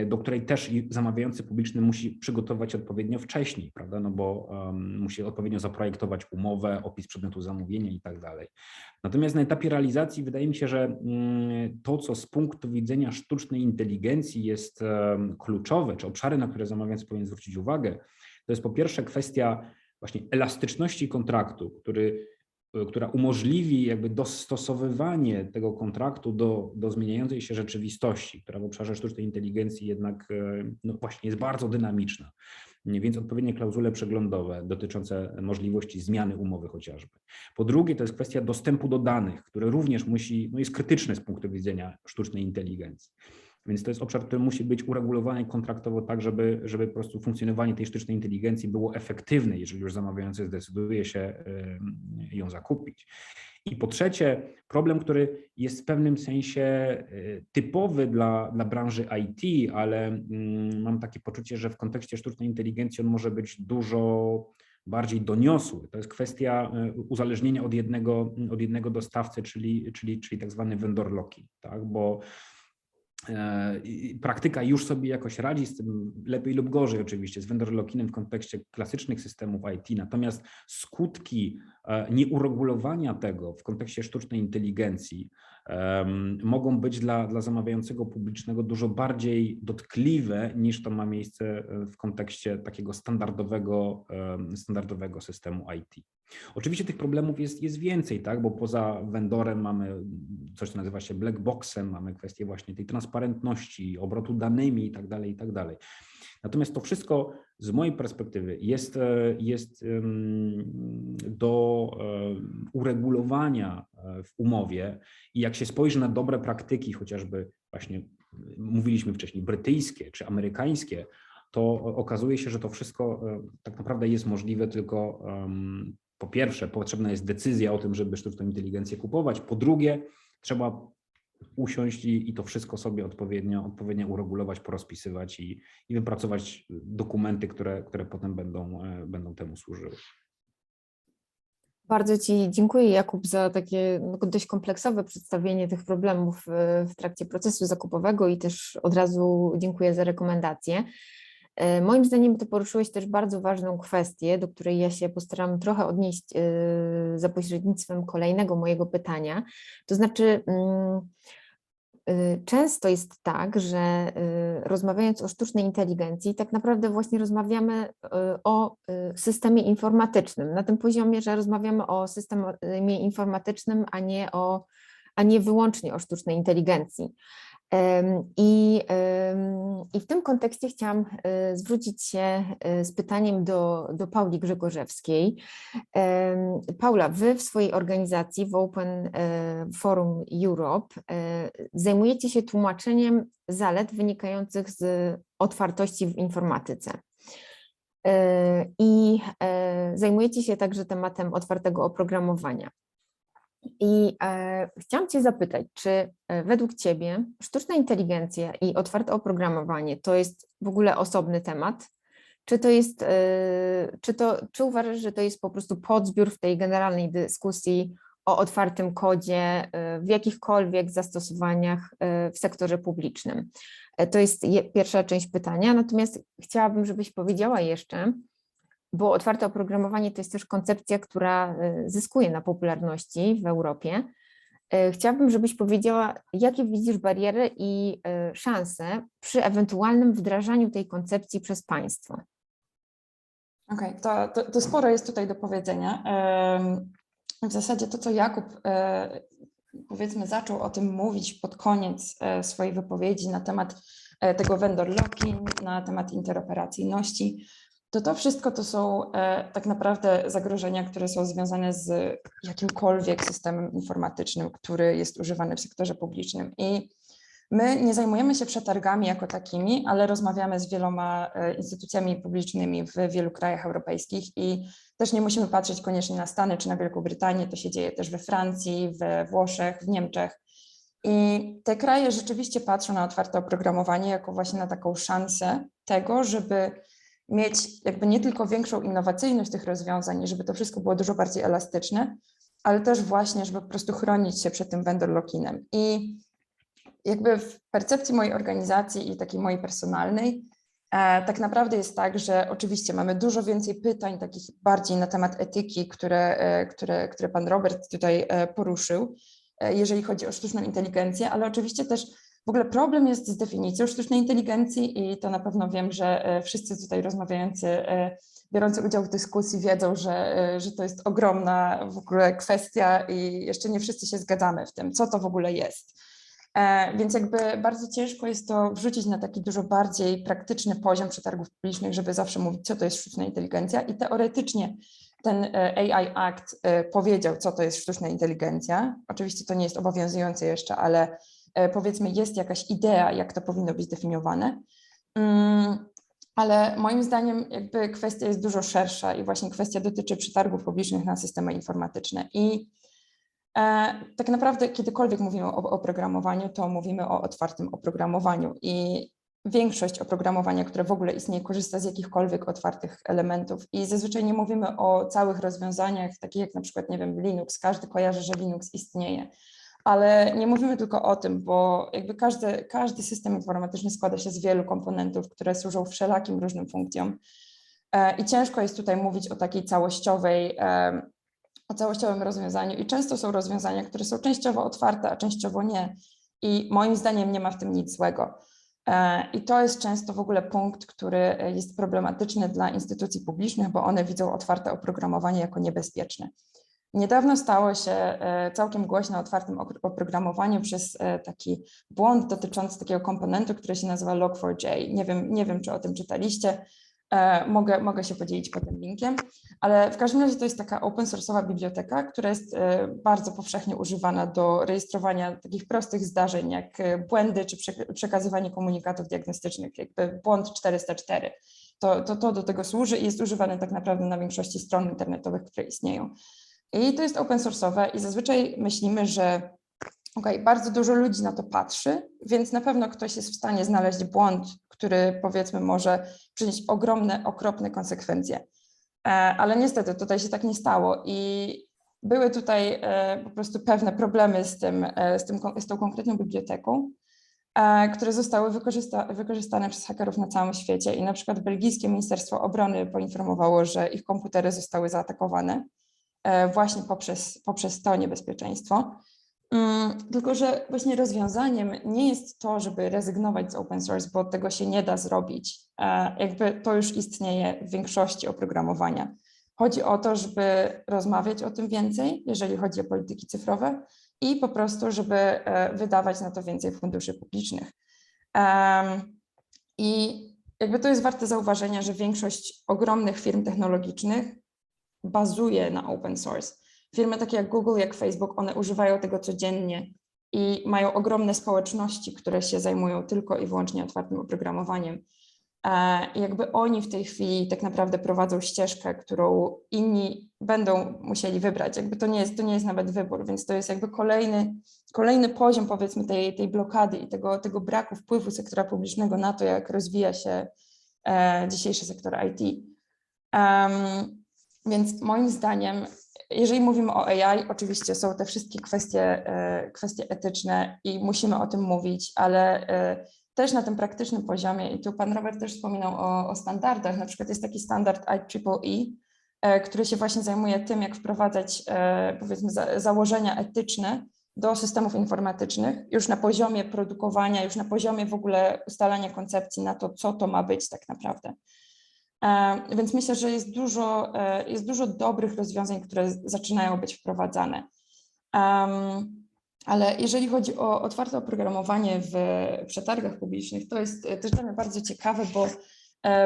do której też zamawiający publiczny musi przygotować odpowiednio wcześniej, prawda? No bo musi odpowiednio zaprojektować umowę, opis przedmiotu zamówienia i tak dalej. Natomiast na etapie realizacji wydaje mi się, że to, co z punktu widzenia sztucznej inteligencji jest kluczowe, czy obszary, na które zamawiający powinien zwrócić uwagę, to jest po pierwsze kwestia właśnie elastyczności kontraktu, która umożliwi jakby dostosowywanie tego kontraktu do zmieniającej się rzeczywistości, która w obszarze sztucznej inteligencji jednak właśnie jest bardzo dynamiczna. Więc odpowiednie klauzule przeglądowe dotyczące możliwości zmiany umowy chociażby. Po drugie, to jest kwestia dostępu do danych, które również jest krytyczne z punktu widzenia sztucznej inteligencji. Więc to jest obszar, który musi być uregulowany kontraktowo tak, żeby po prostu funkcjonowanie tej sztucznej inteligencji było efektywne, jeżeli już zamawiający zdecyduje się ją zakupić. I po trzecie, problem, który jest w pewnym sensie typowy dla branży IT, ale mam takie poczucie, że w kontekście sztucznej inteligencji on może być dużo bardziej doniosły. To jest kwestia uzależnienia od jednego dostawcy, czyli tak zwany vendor locking, tak? Bo praktyka już sobie jakoś radzi z tym, lepiej lub gorzej oczywiście, z vendor lock-inem w kontekście klasycznych systemów IT, natomiast skutki nieuregulowania tego w kontekście sztucznej inteligencji mogą być dla zamawiającego publicznego dużo bardziej dotkliwe niż to ma miejsce w kontekście takiego standardowego systemu IT. Oczywiście tych problemów jest więcej, tak? Bo poza vendorem mamy coś, co nazywa się black boxem, mamy kwestię właśnie tej transparentności, obrotu danymi i tak dalej. Natomiast to wszystko z mojej perspektywy jest do uregulowania w umowie i jak się spojrzy na dobre praktyki, chociażby właśnie mówiliśmy wcześniej brytyjskie czy amerykańskie, to okazuje się, że to wszystko tak naprawdę jest możliwe, tylko po pierwsze potrzebna jest decyzja o tym, żeby sztuczną inteligencję kupować, po drugie trzeba usiąść i to wszystko sobie odpowiednio uregulować, porozpisywać i wypracować dokumenty, które potem będą temu służyły. Bardzo Ci dziękuję, Jakub, za takie dość kompleksowe przedstawienie tych problemów w trakcie procesu zakupowego i też od razu dziękuję za rekomendacje. Moim zdaniem to poruszyłeś też bardzo ważną kwestię, do której ja się postaram trochę odnieść za pośrednictwem kolejnego mojego pytania. To znaczy, często jest tak, że rozmawiając o sztucznej inteligencji, tak naprawdę właśnie rozmawiamy o systemie informatycznym, na tym poziomie, że rozmawiamy o systemie informatycznym, a nie wyłącznie o sztucznej inteligencji. I w tym kontekście chciałam zwrócić się z pytaniem do Pauli Grzegorzewskiej. Paula, wy w swojej organizacji w Open Forum Europe zajmujecie się tłumaczeniem zalet wynikających z otwartości w informatyce. I zajmujecie się także tematem otwartego oprogramowania. I chciałam Cię zapytać, czy według Ciebie sztuczna inteligencja i otwarte oprogramowanie to jest w ogóle osobny temat? Czy to jest, czy uważasz, że to jest po prostu podzbiór w tej generalnej dyskusji o otwartym kodzie w jakichkolwiek zastosowaniach w sektorze publicznym? To jest pierwsza część pytania, natomiast chciałabym, żebyś powiedziała jeszcze, bo otwarte oprogramowanie to jest też koncepcja, która zyskuje na popularności w Europie. Chciałabym, żebyś powiedziała, jakie widzisz bariery i szanse przy ewentualnym wdrażaniu tej koncepcji przez państwo. Okej, to sporo jest tutaj do powiedzenia. W zasadzie to, co Jakub powiedzmy zaczął o tym mówić pod koniec swojej wypowiedzi na temat tego vendor locking, na temat interoperacyjności, to wszystko to są tak naprawdę zagrożenia, które są związane z jakimkolwiek systemem informatycznym, który jest używany w sektorze publicznym. I my nie zajmujemy się przetargami jako takimi, ale rozmawiamy z wieloma instytucjami publicznymi w wielu krajach europejskich i też nie musimy patrzeć koniecznie na Stany czy na Wielką Brytanię, to się dzieje też we Francji, we Włoszech, w Niemczech. I te kraje rzeczywiście patrzą na otwarte oprogramowanie jako właśnie na taką szansę tego, żeby mieć jakby nie tylko większą innowacyjność tych rozwiązań, żeby to wszystko było dużo bardziej elastyczne, ale też właśnie, żeby po prostu chronić się przed tym vendor lock-inem. I jakby w percepcji mojej organizacji i takiej mojej personalnej, tak naprawdę jest tak, że oczywiście mamy dużo więcej pytań, takich bardziej na temat etyki, które pan Robert tutaj poruszył, jeżeli chodzi o sztuczną inteligencję, ale oczywiście też w ogóle problem jest z definicją sztucznej inteligencji i to na pewno wiem, że wszyscy tutaj rozmawiający, biorący udział w dyskusji wiedzą, że to jest ogromna w ogóle kwestia i jeszcze nie wszyscy się zgadzamy w tym, co to w ogóle jest. Więc jakby bardzo ciężko jest to wrzucić na taki dużo bardziej praktyczny poziom przetargów publicznych, żeby zawsze mówić, co to jest sztuczna inteligencja i teoretycznie ten AI Act powiedział, co to jest sztuczna inteligencja. Oczywiście to nie jest obowiązujące jeszcze, ale powiedzmy jest jakaś idea, jak to powinno być zdefiniowane. Ale moim zdaniem jakby kwestia jest dużo szersza i właśnie kwestia dotyczy przetargów publicznych na systemy informatyczne. I tak naprawdę kiedykolwiek mówimy o oprogramowaniu, to mówimy o otwartym oprogramowaniu i większość oprogramowania, które w ogóle istnieje, korzysta z jakichkolwiek otwartych elementów i zazwyczaj nie mówimy o całych rozwiązaniach, takich jak na przykład, nie wiem, Linux, każdy kojarzy, że Linux istnieje, Ale nie mówimy tylko o tym, bo jakby każdy system informatyczny składa się z wielu komponentów, które służą wszelakim różnym funkcjom. I ciężko jest tutaj mówić o takiej całościowym rozwiązaniu i często są rozwiązania, które są częściowo otwarte, a częściowo nie. I moim zdaniem nie ma w tym nic złego. I to jest często w ogóle punkt, który jest problematyczny dla instytucji publicznych, bo one widzą otwarte oprogramowanie jako niebezpieczne. Niedawno stało się całkiem głośno o otwartym oprogramowaniu przez taki błąd dotyczący takiego komponentu, który się nazywa Log4j. Nie wiem, czy o tym czytaliście. Mogę się podzielić potem linkiem, ale w każdym razie to jest taka open source'owa biblioteka, która jest bardzo powszechnie używana do rejestrowania takich prostych zdarzeń, jak błędy czy przekazywanie komunikatów diagnostycznych, jakby błąd 404. To do tego służy i jest używany tak naprawdę na większości stron internetowych, które istnieją. I to jest open source'owe i zazwyczaj myślimy, że bardzo dużo ludzi na to patrzy, więc na pewno ktoś jest w stanie znaleźć błąd, który powiedzmy może przynieść ogromne, okropne konsekwencje. Ale niestety tutaj się tak nie stało i były tutaj po prostu pewne problemy z tą konkretną biblioteką, które zostały wykorzystane przez hakerów na całym świecie i na przykład belgijskie Ministerstwo Obrony poinformowało, że ich komputery zostały zaatakowane właśnie poprzez to niebezpieczeństwo. Tylko że właśnie rozwiązaniem nie jest to, żeby rezygnować z open source, bo tego się nie da zrobić. Jakby to już istnieje w większości oprogramowania. Chodzi o to, żeby rozmawiać o tym więcej, jeżeli chodzi o polityki cyfrowe i po prostu, żeby wydawać na to więcej funduszy publicznych. I jakby to jest warte zauważenia, że większość ogromnych firm technologicznych bazuje na open source. Firmy takie jak Google, jak Facebook, one używają tego codziennie i mają ogromne społeczności, które się zajmują tylko i wyłącznie otwartym oprogramowaniem. I jakby oni w tej chwili tak naprawdę prowadzą ścieżkę, którą inni będą musieli wybrać. Jakby to nie jest nawet wybór, więc to jest jakby kolejny poziom powiedzmy tej blokady i tego braku wpływu sektora publicznego na to, jak rozwija się dzisiejszy sektor IT. Więc moim zdaniem, jeżeli mówimy o AI, oczywiście są te wszystkie kwestie etyczne i musimy o tym mówić, ale też na tym praktycznym poziomie, i tu pan Robert też wspominał o standardach, na przykład jest taki standard IEEE, który się właśnie zajmuje tym, jak wprowadzać powiedzmy założenia etyczne do systemów informatycznych, już na poziomie produkowania, już na poziomie w ogóle ustalania koncepcji na to, co to ma być tak naprawdę. Więc myślę, że jest dużo dobrych rozwiązań, które zaczynają być wprowadzane. Ale jeżeli chodzi o otwarte oprogramowanie w przetargach publicznych, to jest też dla mnie bardzo ciekawe, bo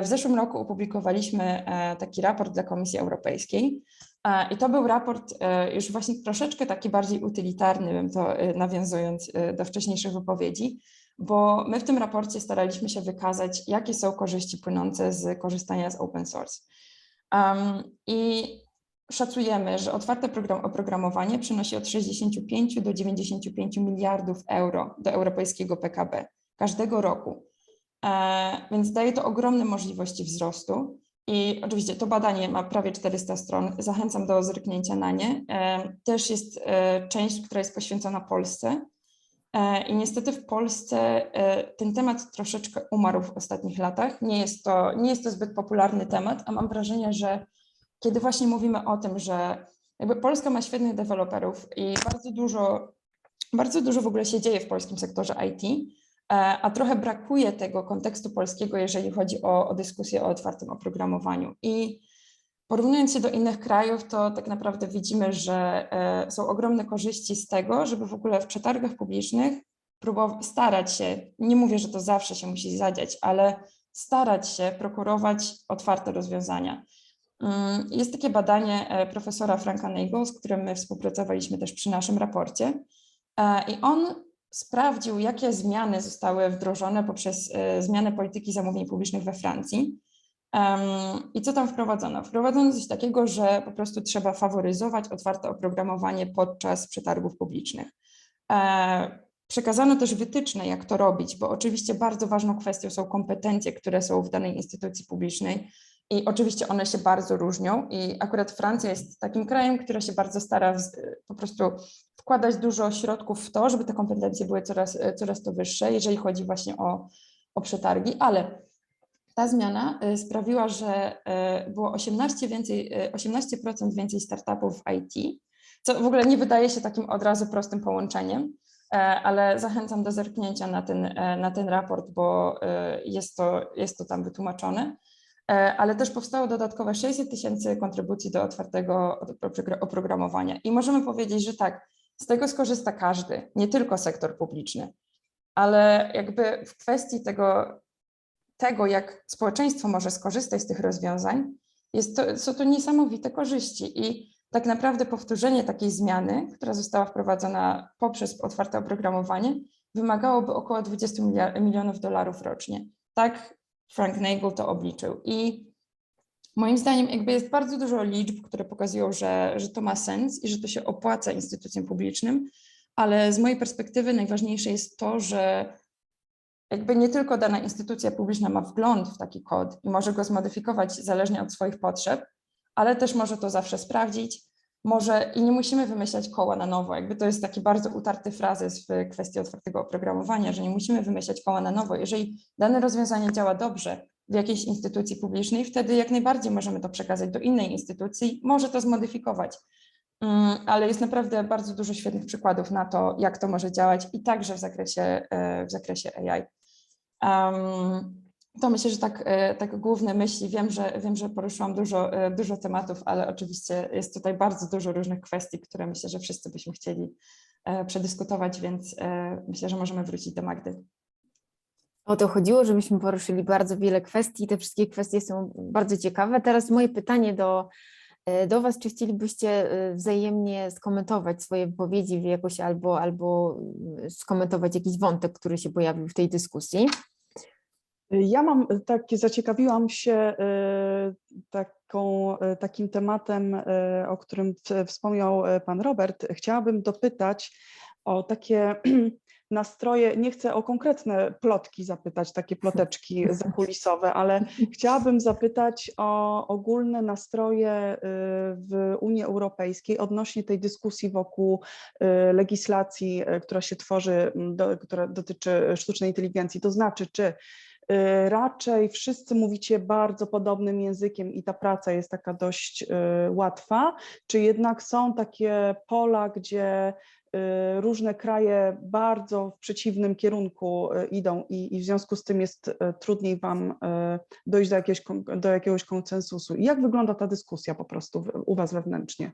w zeszłym roku opublikowaliśmy taki raport dla Komisji Europejskiej i to był raport już właśnie troszeczkę taki bardziej utylitarny, bym to nawiązując do wcześniejszych wypowiedzi, bo my w tym raporcie staraliśmy się wykazać, jakie są korzyści płynące z korzystania z open source. I szacujemy, że otwarte oprogramowanie przynosi od 65 do 95 miliardów euro do europejskiego PKB każdego roku. Więc daje to ogromne możliwości wzrostu. I oczywiście to badanie ma prawie 400 stron, zachęcam do zerknięcia na nie. Też jest część, która jest poświęcona Polsce. I niestety w Polsce ten temat troszeczkę umarł w ostatnich latach. Nie jest to zbyt popularny temat, a mam wrażenie, że kiedy właśnie mówimy o tym, że jakby Polska ma świetnych deweloperów i bardzo dużo w ogóle się dzieje w polskim sektorze IT, a trochę brakuje tego kontekstu polskiego, jeżeli chodzi o dyskusję o otwartym oprogramowaniu. I porównując się do innych krajów, to tak naprawdę widzimy, że są ogromne korzyści z tego, żeby w ogóle w przetargach publicznych starać się, nie mówię, że to zawsze się musi zadziać, ale starać się prokurować otwarte rozwiązania. Jest takie badanie profesora Franka Nagel, z którym my współpracowaliśmy też przy naszym raporcie i on sprawdził, jakie zmiany zostały wdrożone poprzez zmianę polityki zamówień publicznych we Francji. I co tam wprowadzono? Wprowadzono coś takiego, że po prostu trzeba faworyzować otwarte oprogramowanie podczas przetargów publicznych. Przekazano też wytyczne, jak to robić, bo oczywiście bardzo ważną kwestią są kompetencje, które są w danej instytucji publicznej I oczywiście one się bardzo różnią i akurat Francja jest takim krajem, który się bardzo stara po prostu wkładać dużo środków w to, żeby te kompetencje były coraz to wyższe, jeżeli chodzi właśnie o przetargi, ale ta zmiana sprawiła, że było 18% więcej startupów w IT, co w ogóle nie wydaje się takim od razu prostym połączeniem, ale zachęcam do zerknięcia na ten raport, bo jest to tam wytłumaczone. Ale też powstało dodatkowe 600 000 kontrybucji do otwartego oprogramowania. I możemy powiedzieć, że tak, z tego skorzysta każdy, nie tylko sektor publiczny, ale jakby w kwestii tego, jak społeczeństwo może skorzystać z tych rozwiązań, są to niesamowite korzyści i tak naprawdę powtórzenie takiej zmiany, która została wprowadzona poprzez otwarte oprogramowanie, wymagałoby około $20 milionów rocznie. Tak Frank Nagel to obliczył i moim zdaniem jakby jest bardzo dużo liczb, które pokazują, że to ma sens i że to się opłaca instytucjom publicznym, ale z mojej perspektywy najważniejsze jest to, że jakby nie tylko dana instytucja publiczna ma wgląd w taki kod i może go zmodyfikować zależnie od swoich potrzeb, ale też może to zawsze sprawdzić, i nie musimy wymyślać koła na nowo. Jakby to jest taki bardzo utarty frazes w kwestii otwartego oprogramowania, że nie musimy wymyślać koła na nowo. Jeżeli dane rozwiązanie działa dobrze w jakiejś instytucji publicznej, wtedy jak najbardziej możemy to przekazać do innej instytucji, może to zmodyfikować. Ale jest naprawdę bardzo dużo świetnych przykładów na to, jak to może działać i także w zakresie AI. To myślę, że tak główne myśli. Wiem, że poruszyłam dużo tematów, ale oczywiście jest tutaj bardzo dużo różnych kwestii, które myślę, że wszyscy byśmy chcieli przedyskutować, więc myślę, że możemy wrócić do Magdy. O to chodziło, żebyśmy poruszyli bardzo wiele kwestii. Te wszystkie kwestie są bardzo ciekawe. Teraz moje pytanie do Was, czy chcielibyście wzajemnie skomentować swoje wypowiedzi jakoś albo skomentować jakiś wątek, który się pojawił w tej dyskusji? Ja zaciekawiłam się takim tematem, o którym wspomniał Pan Robert. Chciałabym dopytać o takie nastroje, nie chcę o konkretne plotki zapytać, takie ploteczki zakulisowe, ale chciałabym zapytać o ogólne nastroje w Unii Europejskiej odnośnie tej dyskusji wokół legislacji, która się tworzy, która dotyczy sztucznej inteligencji. To znaczy, czy raczej wszyscy mówicie bardzo podobnym językiem i ta praca jest taka dość łatwa, czy jednak są takie pola, gdzie różne kraje bardzo w przeciwnym kierunku idą i w związku z tym jest trudniej Wam dojść do jakiegoś konsensusu? I jak wygląda ta dyskusja po prostu u Was wewnętrznie?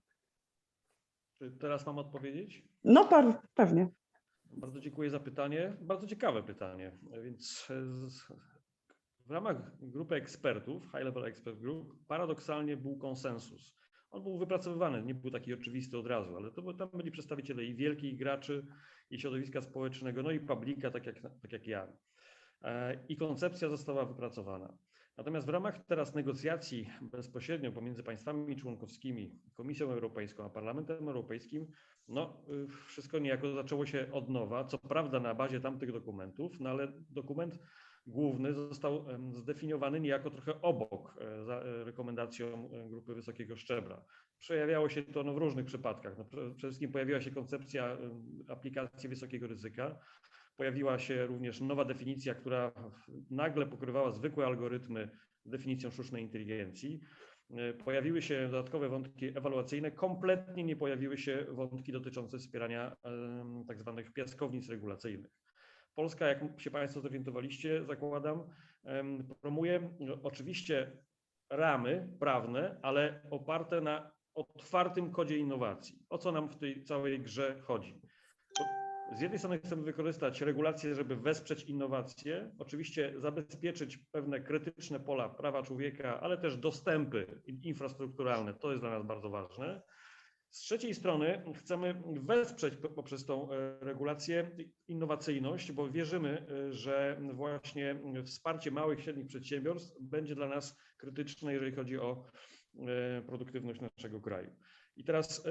Czy teraz mam odpowiedzieć? No pewnie. Bardzo dziękuję za pytanie. Bardzo ciekawe pytanie. Więc w ramach grupy ekspertów, High Level Expert Group, paradoksalnie był konsensus. On był wypracowywany, nie był taki oczywisty od razu, ale tam byli przedstawiciele i wielkich graczy, i środowiska społecznego, no i publika, tak jak ja. I koncepcja została wypracowana. Natomiast w ramach teraz negocjacji bezpośrednio pomiędzy państwami członkowskimi, Komisją Europejską a Parlamentem Europejskim, no wszystko niejako zaczęło się od nowa, co prawda na bazie tamtych dokumentów, no ale dokument główny został zdefiniowany niejako trochę obok rekomendacją grupy wysokiego szczebla. Przejawiało się to w różnych przypadkach. No, przede wszystkim pojawiła się koncepcja aplikacji wysokiego ryzyka. Pojawiła się również nowa definicja, która nagle pokrywała zwykłe algorytmy z definicją sztucznej inteligencji. Pojawiły się dodatkowe wątki ewaluacyjne, kompletnie nie pojawiły się wątki dotyczące wspierania tak zwanych piaskownic regulacyjnych. Polska, jak się Państwo zorientowaliście, zakładam, promuje oczywiście ramy prawne, ale oparte na otwartym kodzie innowacji. O co nam w tej całej grze chodzi? Z jednej strony chcemy wykorzystać regulacje, żeby wesprzeć innowacje, oczywiście zabezpieczyć pewne krytyczne pola prawa człowieka, ale też dostępy infrastrukturalne, to jest dla nas bardzo ważne. Z trzeciej strony chcemy wesprzeć poprzez tą regulację innowacyjność, bo wierzymy, że właśnie wsparcie małych i średnich przedsiębiorstw będzie dla nas krytyczne, jeżeli chodzi o produktywność naszego kraju. I teraz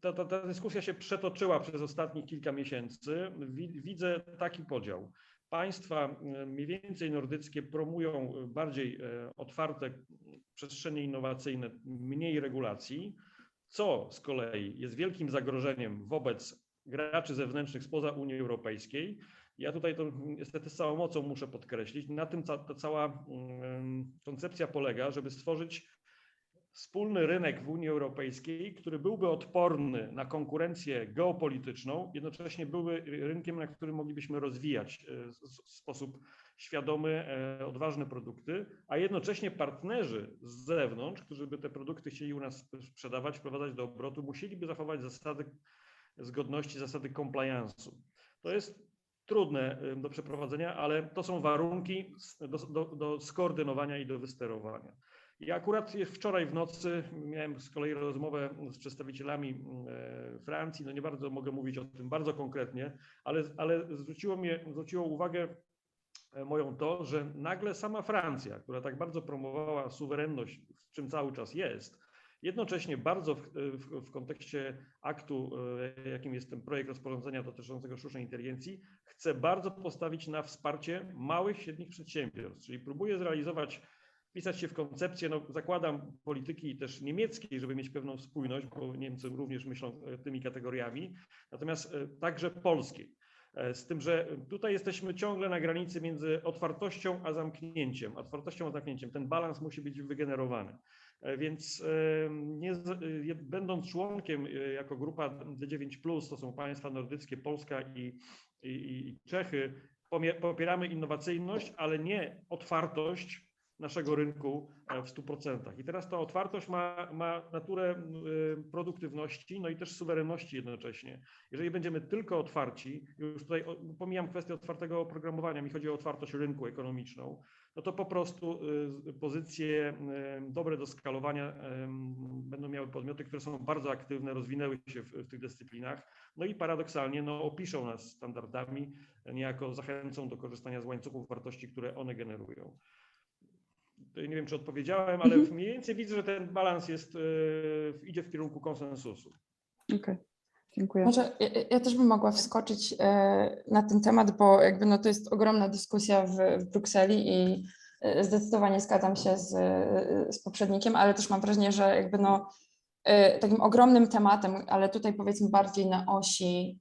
ta dyskusja się przetoczyła przez ostatnich kilka miesięcy. Widzę taki podział. Państwa mniej więcej nordyckie promują bardziej otwarte przestrzenie innowacyjne, mniej regulacji, co z kolei jest wielkim zagrożeniem wobec graczy zewnętrznych spoza Unii Europejskiej. Ja tutaj to niestety z całą mocą muszę podkreślić, na tym ta cała koncepcja polega, żeby stworzyć wspólny rynek w Unii Europejskiej, który byłby odporny na konkurencję geopolityczną, jednocześnie byłby rynkiem, na którym moglibyśmy rozwijać w sposób świadomy, odważne produkty, a jednocześnie partnerzy z zewnątrz, którzy by te produkty chcieli u nas sprzedawać, wprowadzać do obrotu, musieliby zachować zasady zgodności, zasady compliance'u. To jest trudne do przeprowadzenia, ale to są warunki do skoordynowania i do wysterowania. Ja akurat wczoraj w nocy miałem z kolei rozmowę z przedstawicielami Francji, no nie bardzo mogę mówić o tym bardzo konkretnie, ale zwróciło uwagę moją to, że nagle sama Francja, która tak bardzo promowała suwerenność, w czym cały czas jest, jednocześnie bardzo w kontekście aktu, jakim jest ten projekt rozporządzenia dotyczącego sztucznej inteligencji, chce bardzo postawić na wsparcie małych, średnich przedsiębiorstw, czyli próbuje zrealizować, wpisać się w koncepcję, no zakładam, polityki też niemieckiej, żeby mieć pewną spójność, bo Niemcy również myślą tymi kategoriami, natomiast także polskiej. Z tym, że tutaj jesteśmy ciągle na granicy między otwartością a zamknięciem. Otwartością a zamknięciem. Ten balans musi być wygenerowany. Więc będąc członkiem jako grupa D9+, to są państwa nordyckie, Polska i Czechy, popieramy innowacyjność, ale nie otwartość naszego rynku w 100%. I teraz ta otwartość ma naturę produktywności, no i też suwerenności jednocześnie. Jeżeli będziemy tylko otwarci, już tutaj pomijam kwestię otwartego oprogramowania, mi chodzi o otwartość rynku ekonomiczną, no to po prostu pozycje dobre do skalowania będą miały podmioty, które są bardzo aktywne, rozwinęły się w tych dyscyplinach, no i paradoksalnie no, opiszą nas standardami, niejako zachęcą do korzystania z łańcuchów wartości, które one generują. Nie wiem, czy odpowiedziałem, ale mniej więcej widzę, że ten balans idzie w kierunku konsensusu. Okej, dziękuję. Może ja też bym mogła wskoczyć na ten temat, bo jakby no to jest ogromna dyskusja w Brukseli i zdecydowanie zgadzam się z poprzednikiem, ale też mam wrażenie, że jakby no takim ogromnym tematem, ale tutaj powiedzmy bardziej na osi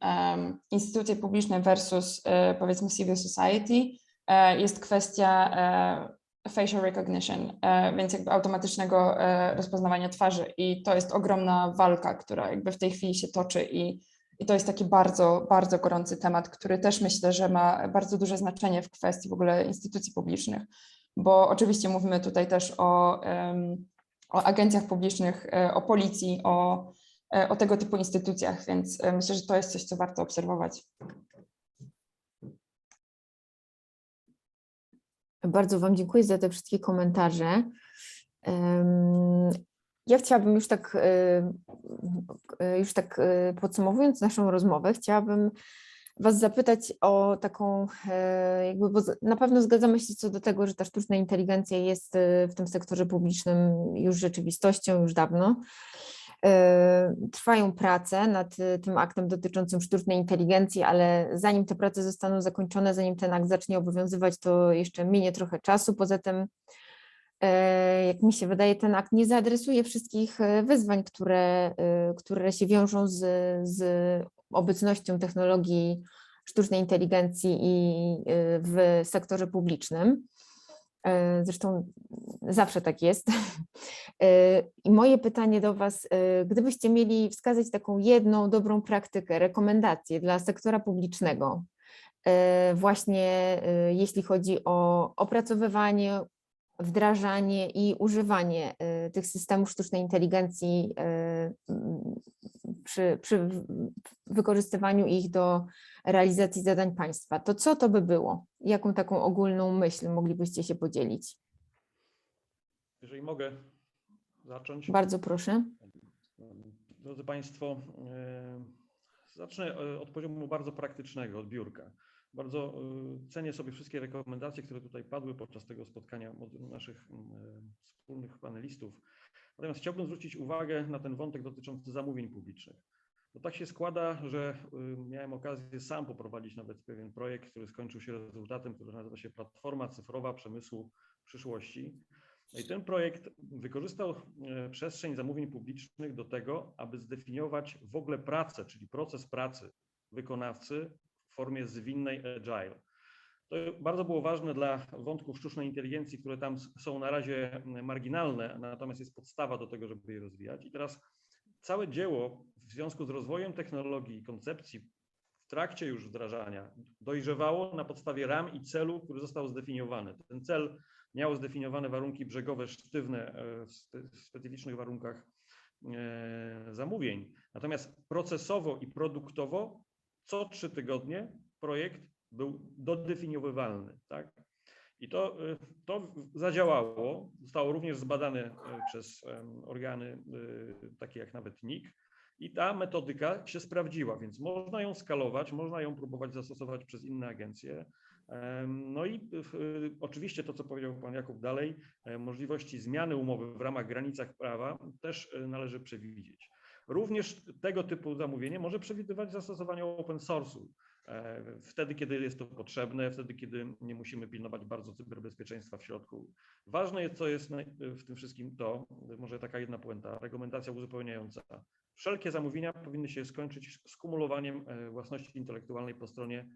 instytucje publiczne versus powiedzmy civil society jest kwestia facial recognition, więc jakby automatycznego rozpoznawania twarzy i to jest ogromna walka, która jakby w tej chwili się toczy i to jest taki bardzo, bardzo gorący temat, który też myślę, że ma bardzo duże znaczenie w kwestii w ogóle instytucji publicznych, bo oczywiście mówimy tutaj też o agencjach publicznych, o policji, o tego typu instytucjach, więc myślę, że to jest coś, co warto obserwować. Bardzo Wam dziękuję za te wszystkie komentarze. Ja chciałabym już tak podsumowując naszą rozmowę, chciałabym Was zapytać o taką, jakby, bo na pewno zgadzamy się co do tego, że ta sztuczna inteligencja jest w tym sektorze publicznym już rzeczywistością, już dawno. Trwają prace nad tym aktem dotyczącym sztucznej inteligencji, ale zanim te prace zostaną zakończone, zanim ten akt zacznie obowiązywać, to jeszcze minie trochę czasu. Poza tym, jak mi się wydaje, ten akt nie zaadresuje wszystkich wyzwań, które się wiążą z obecnością technologii sztucznej inteligencji i w sektorze publicznym. Zresztą zawsze tak jest. I moje pytanie do Was, gdybyście mieli wskazać taką jedną dobrą praktykę, rekomendację dla sektora publicznego, właśnie jeśli chodzi o opracowywanie, wdrażanie i używanie tych systemów sztucznej inteligencji przy wykorzystywaniu ich do realizacji zadań państwa, to co to by było? Jaką taką ogólną myśl moglibyście się podzielić? Jeżeli mogę zacząć. Bardzo proszę. Drodzy Państwo, zacznę od poziomu bardzo praktycznego, od biurka. Bardzo cenię sobie wszystkie rekomendacje, które tutaj padły podczas tego spotkania od naszych wspólnych panelistów. Natomiast chciałbym zwrócić uwagę na ten wątek dotyczący zamówień publicznych. Bo tak się składa, że miałem okazję sam poprowadzić nawet pewien projekt, który skończył się rezultatem, który nazywa się Platforma Cyfrowa Przemysłu Przyszłości. No i ten projekt wykorzystał przestrzeń zamówień publicznych do tego, aby zdefiniować w ogóle pracę, czyli proces pracy wykonawcy w formie zwinnej agile. To bardzo było ważne dla wątków sztucznej inteligencji, które tam są na razie marginalne, natomiast jest podstawa do tego, żeby je rozwijać. I teraz całe dzieło w związku z rozwojem technologii i koncepcji w trakcie już wdrażania dojrzewało na podstawie ram i celu, który został zdefiniowany. Ten cel miał zdefiniowane warunki brzegowe sztywne w specyficznych warunkach zamówień. Natomiast procesowo i produktowo co 3 tygodnie projekt był dodefiniowywalny, tak? I to zadziałało, zostało również zbadane przez organy takie jak nawet NIK i ta metodyka się sprawdziła, więc można ją skalować, można ją próbować zastosować przez inne agencje. No i oczywiście to, co powiedział pan Jakub dalej, możliwości zmiany umowy w ramach granicach prawa też należy przewidzieć. Również tego typu zamówienie może przewidywać zastosowanie open source'u. Wtedy, kiedy jest to potrzebne, wtedy, kiedy nie musimy pilnować bardzo cyberbezpieczeństwa w środku. Ważne jest, co jest w tym wszystkim to, może taka jedna puenta, reglamentacja uzupełniająca. Wszelkie zamówienia powinny się skończyć skumulowaniem własności intelektualnej po stronie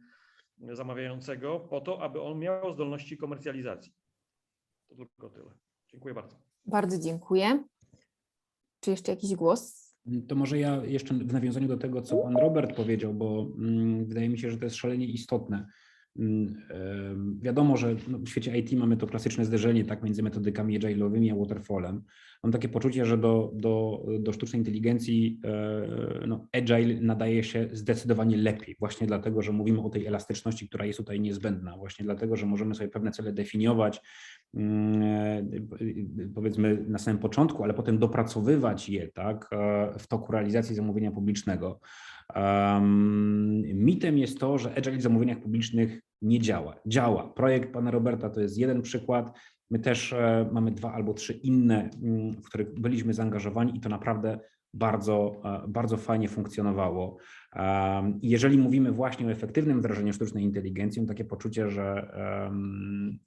zamawiającego po to, aby on miał zdolności komercjalizacji. To tylko tyle. Dziękuję bardzo. Bardzo dziękuję. Czy jeszcze jakiś głos? To może ja jeszcze w nawiązaniu do tego, co pan Robert powiedział, bo wydaje mi się, że to jest szalenie istotne. Wiadomo, że w świecie IT mamy to klasyczne zderzenie tak, między metodykami agile'owymi a waterfallem. Mam takie poczucie, że do sztucznej inteligencji agile nadaje się zdecydowanie lepiej, właśnie dlatego, że mówimy o tej elastyczności, która jest tutaj niezbędna, właśnie dlatego, że możemy sobie pewne cele definiować, powiedzmy na samym początku, ale potem dopracowywać je tak, w toku realizacji zamówienia publicznego. Mitem jest to, że agile w zamówieniach publicznych nie działa. Działa. Projekt pana Roberta to jest jeden przykład. My też mamy 2 albo 3 inne, w których byliśmy zaangażowani i to naprawdę bardzo, bardzo fajnie funkcjonowało. Jeżeli mówimy właśnie o efektywnym wdrażaniu sztucznej inteligencji, mam takie poczucie, że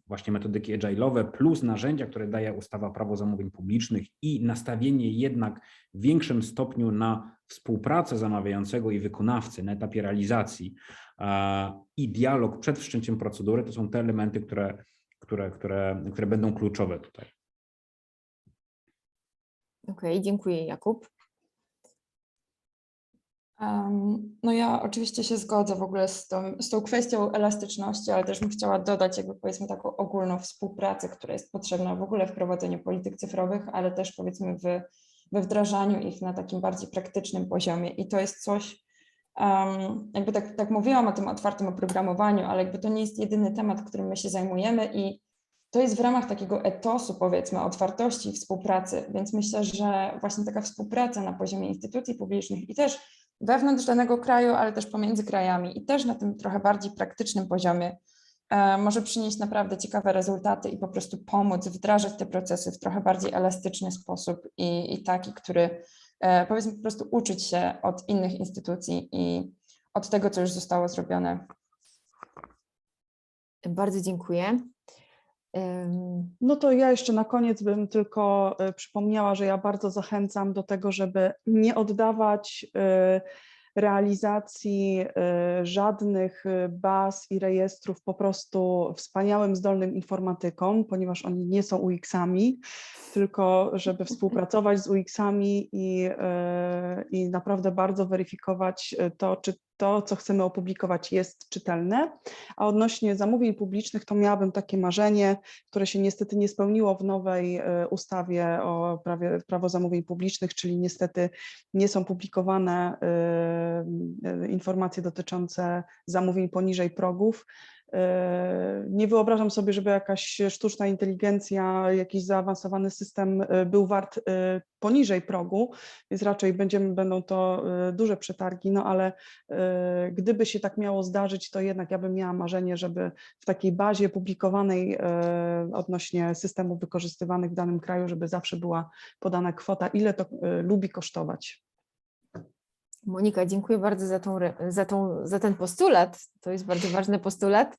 właśnie metodyki agile'owe plus narzędzia, które daje ustawa Prawo zamówień publicznych i nastawienie jednak w większym stopniu na współpracę zamawiającego i wykonawcy na etapie realizacji i dialog przed wszczęciem procedury, to są te elementy, które będą kluczowe tutaj. Okej, dziękuję Jakub. No ja oczywiście się zgodzę w ogóle z tą kwestią elastyczności, ale też bym chciała dodać jakby powiedzmy taką ogólną współpracę, która jest potrzebna w ogóle w prowadzeniu polityk cyfrowych, ale też powiedzmy we wdrażaniu ich na takim bardziej praktycznym poziomie i to jest coś, jakby tak mówiłam o tym otwartym oprogramowaniu, ale jakby to nie jest jedyny temat, którym my się zajmujemy i to jest w ramach takiego etosu, powiedzmy, otwartości i współpracy, więc myślę, że właśnie taka współpraca na poziomie instytucji publicznych i też wewnątrz danego kraju, ale też pomiędzy krajami i też na tym trochę bardziej praktycznym poziomie może przynieść naprawdę ciekawe rezultaty i po prostu pomóc wdrażać te procesy w trochę bardziej elastyczny sposób i taki, który powiedzmy po prostu uczyć się od innych instytucji i od tego, co już zostało zrobione. Bardzo dziękuję. No to ja jeszcze na koniec bym tylko przypomniała, że ja bardzo zachęcam do tego, żeby nie oddawać realizacji żadnych baz i rejestrów po prostu wspaniałym, zdolnym informatykom, ponieważ oni nie są UX-ami, tylko żeby współpracować z UX-ami i naprawdę bardzo weryfikować to, czy to, co chcemy opublikować, jest czytelne. A odnośnie zamówień publicznych, to miałabym takie marzenie, które się niestety nie spełniło w nowej ustawie o prawo zamówień publicznych, czyli niestety nie są publikowane informacje dotyczące zamówień poniżej progów. Nie wyobrażam sobie, żeby jakaś sztuczna inteligencja, jakiś zaawansowany system był wart poniżej progu, więc raczej będą to duże przetargi, no ale gdyby się tak miało zdarzyć, to jednak ja bym miała marzenie, żeby w takiej bazie publikowanej odnośnie systemów wykorzystywanych w danym kraju, żeby zawsze była podana kwota, ile to lubi kosztować. Monika, dziękuję bardzo za ten postulat. To jest bardzo ważny postulat.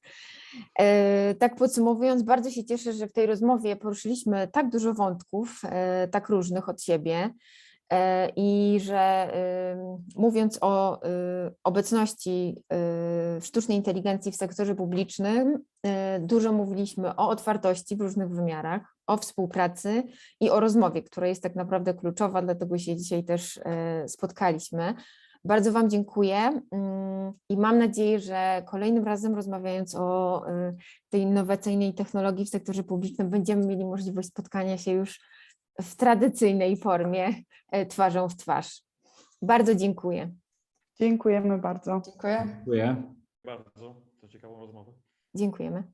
Tak podsumowując, bardzo się cieszę, że w tej rozmowie poruszyliśmy tak dużo wątków, tak różnych od siebie i że mówiąc o obecności sztucznej inteligencji w sektorze publicznym, dużo mówiliśmy o otwartości w różnych wymiarach, o współpracy i o rozmowie, która jest tak naprawdę kluczowa, dlatego się dzisiaj też spotkaliśmy. Bardzo Wam dziękuję i mam nadzieję, że kolejnym razem rozmawiając o tej innowacyjnej technologii w sektorze publicznym będziemy mieli możliwość spotkania się już w tradycyjnej formie, twarzą w twarz. Bardzo dziękuję. Dziękujemy bardzo. Dziękuję. Dziękuję. Bardzo za ciekawą rozmowę. Dziękujemy.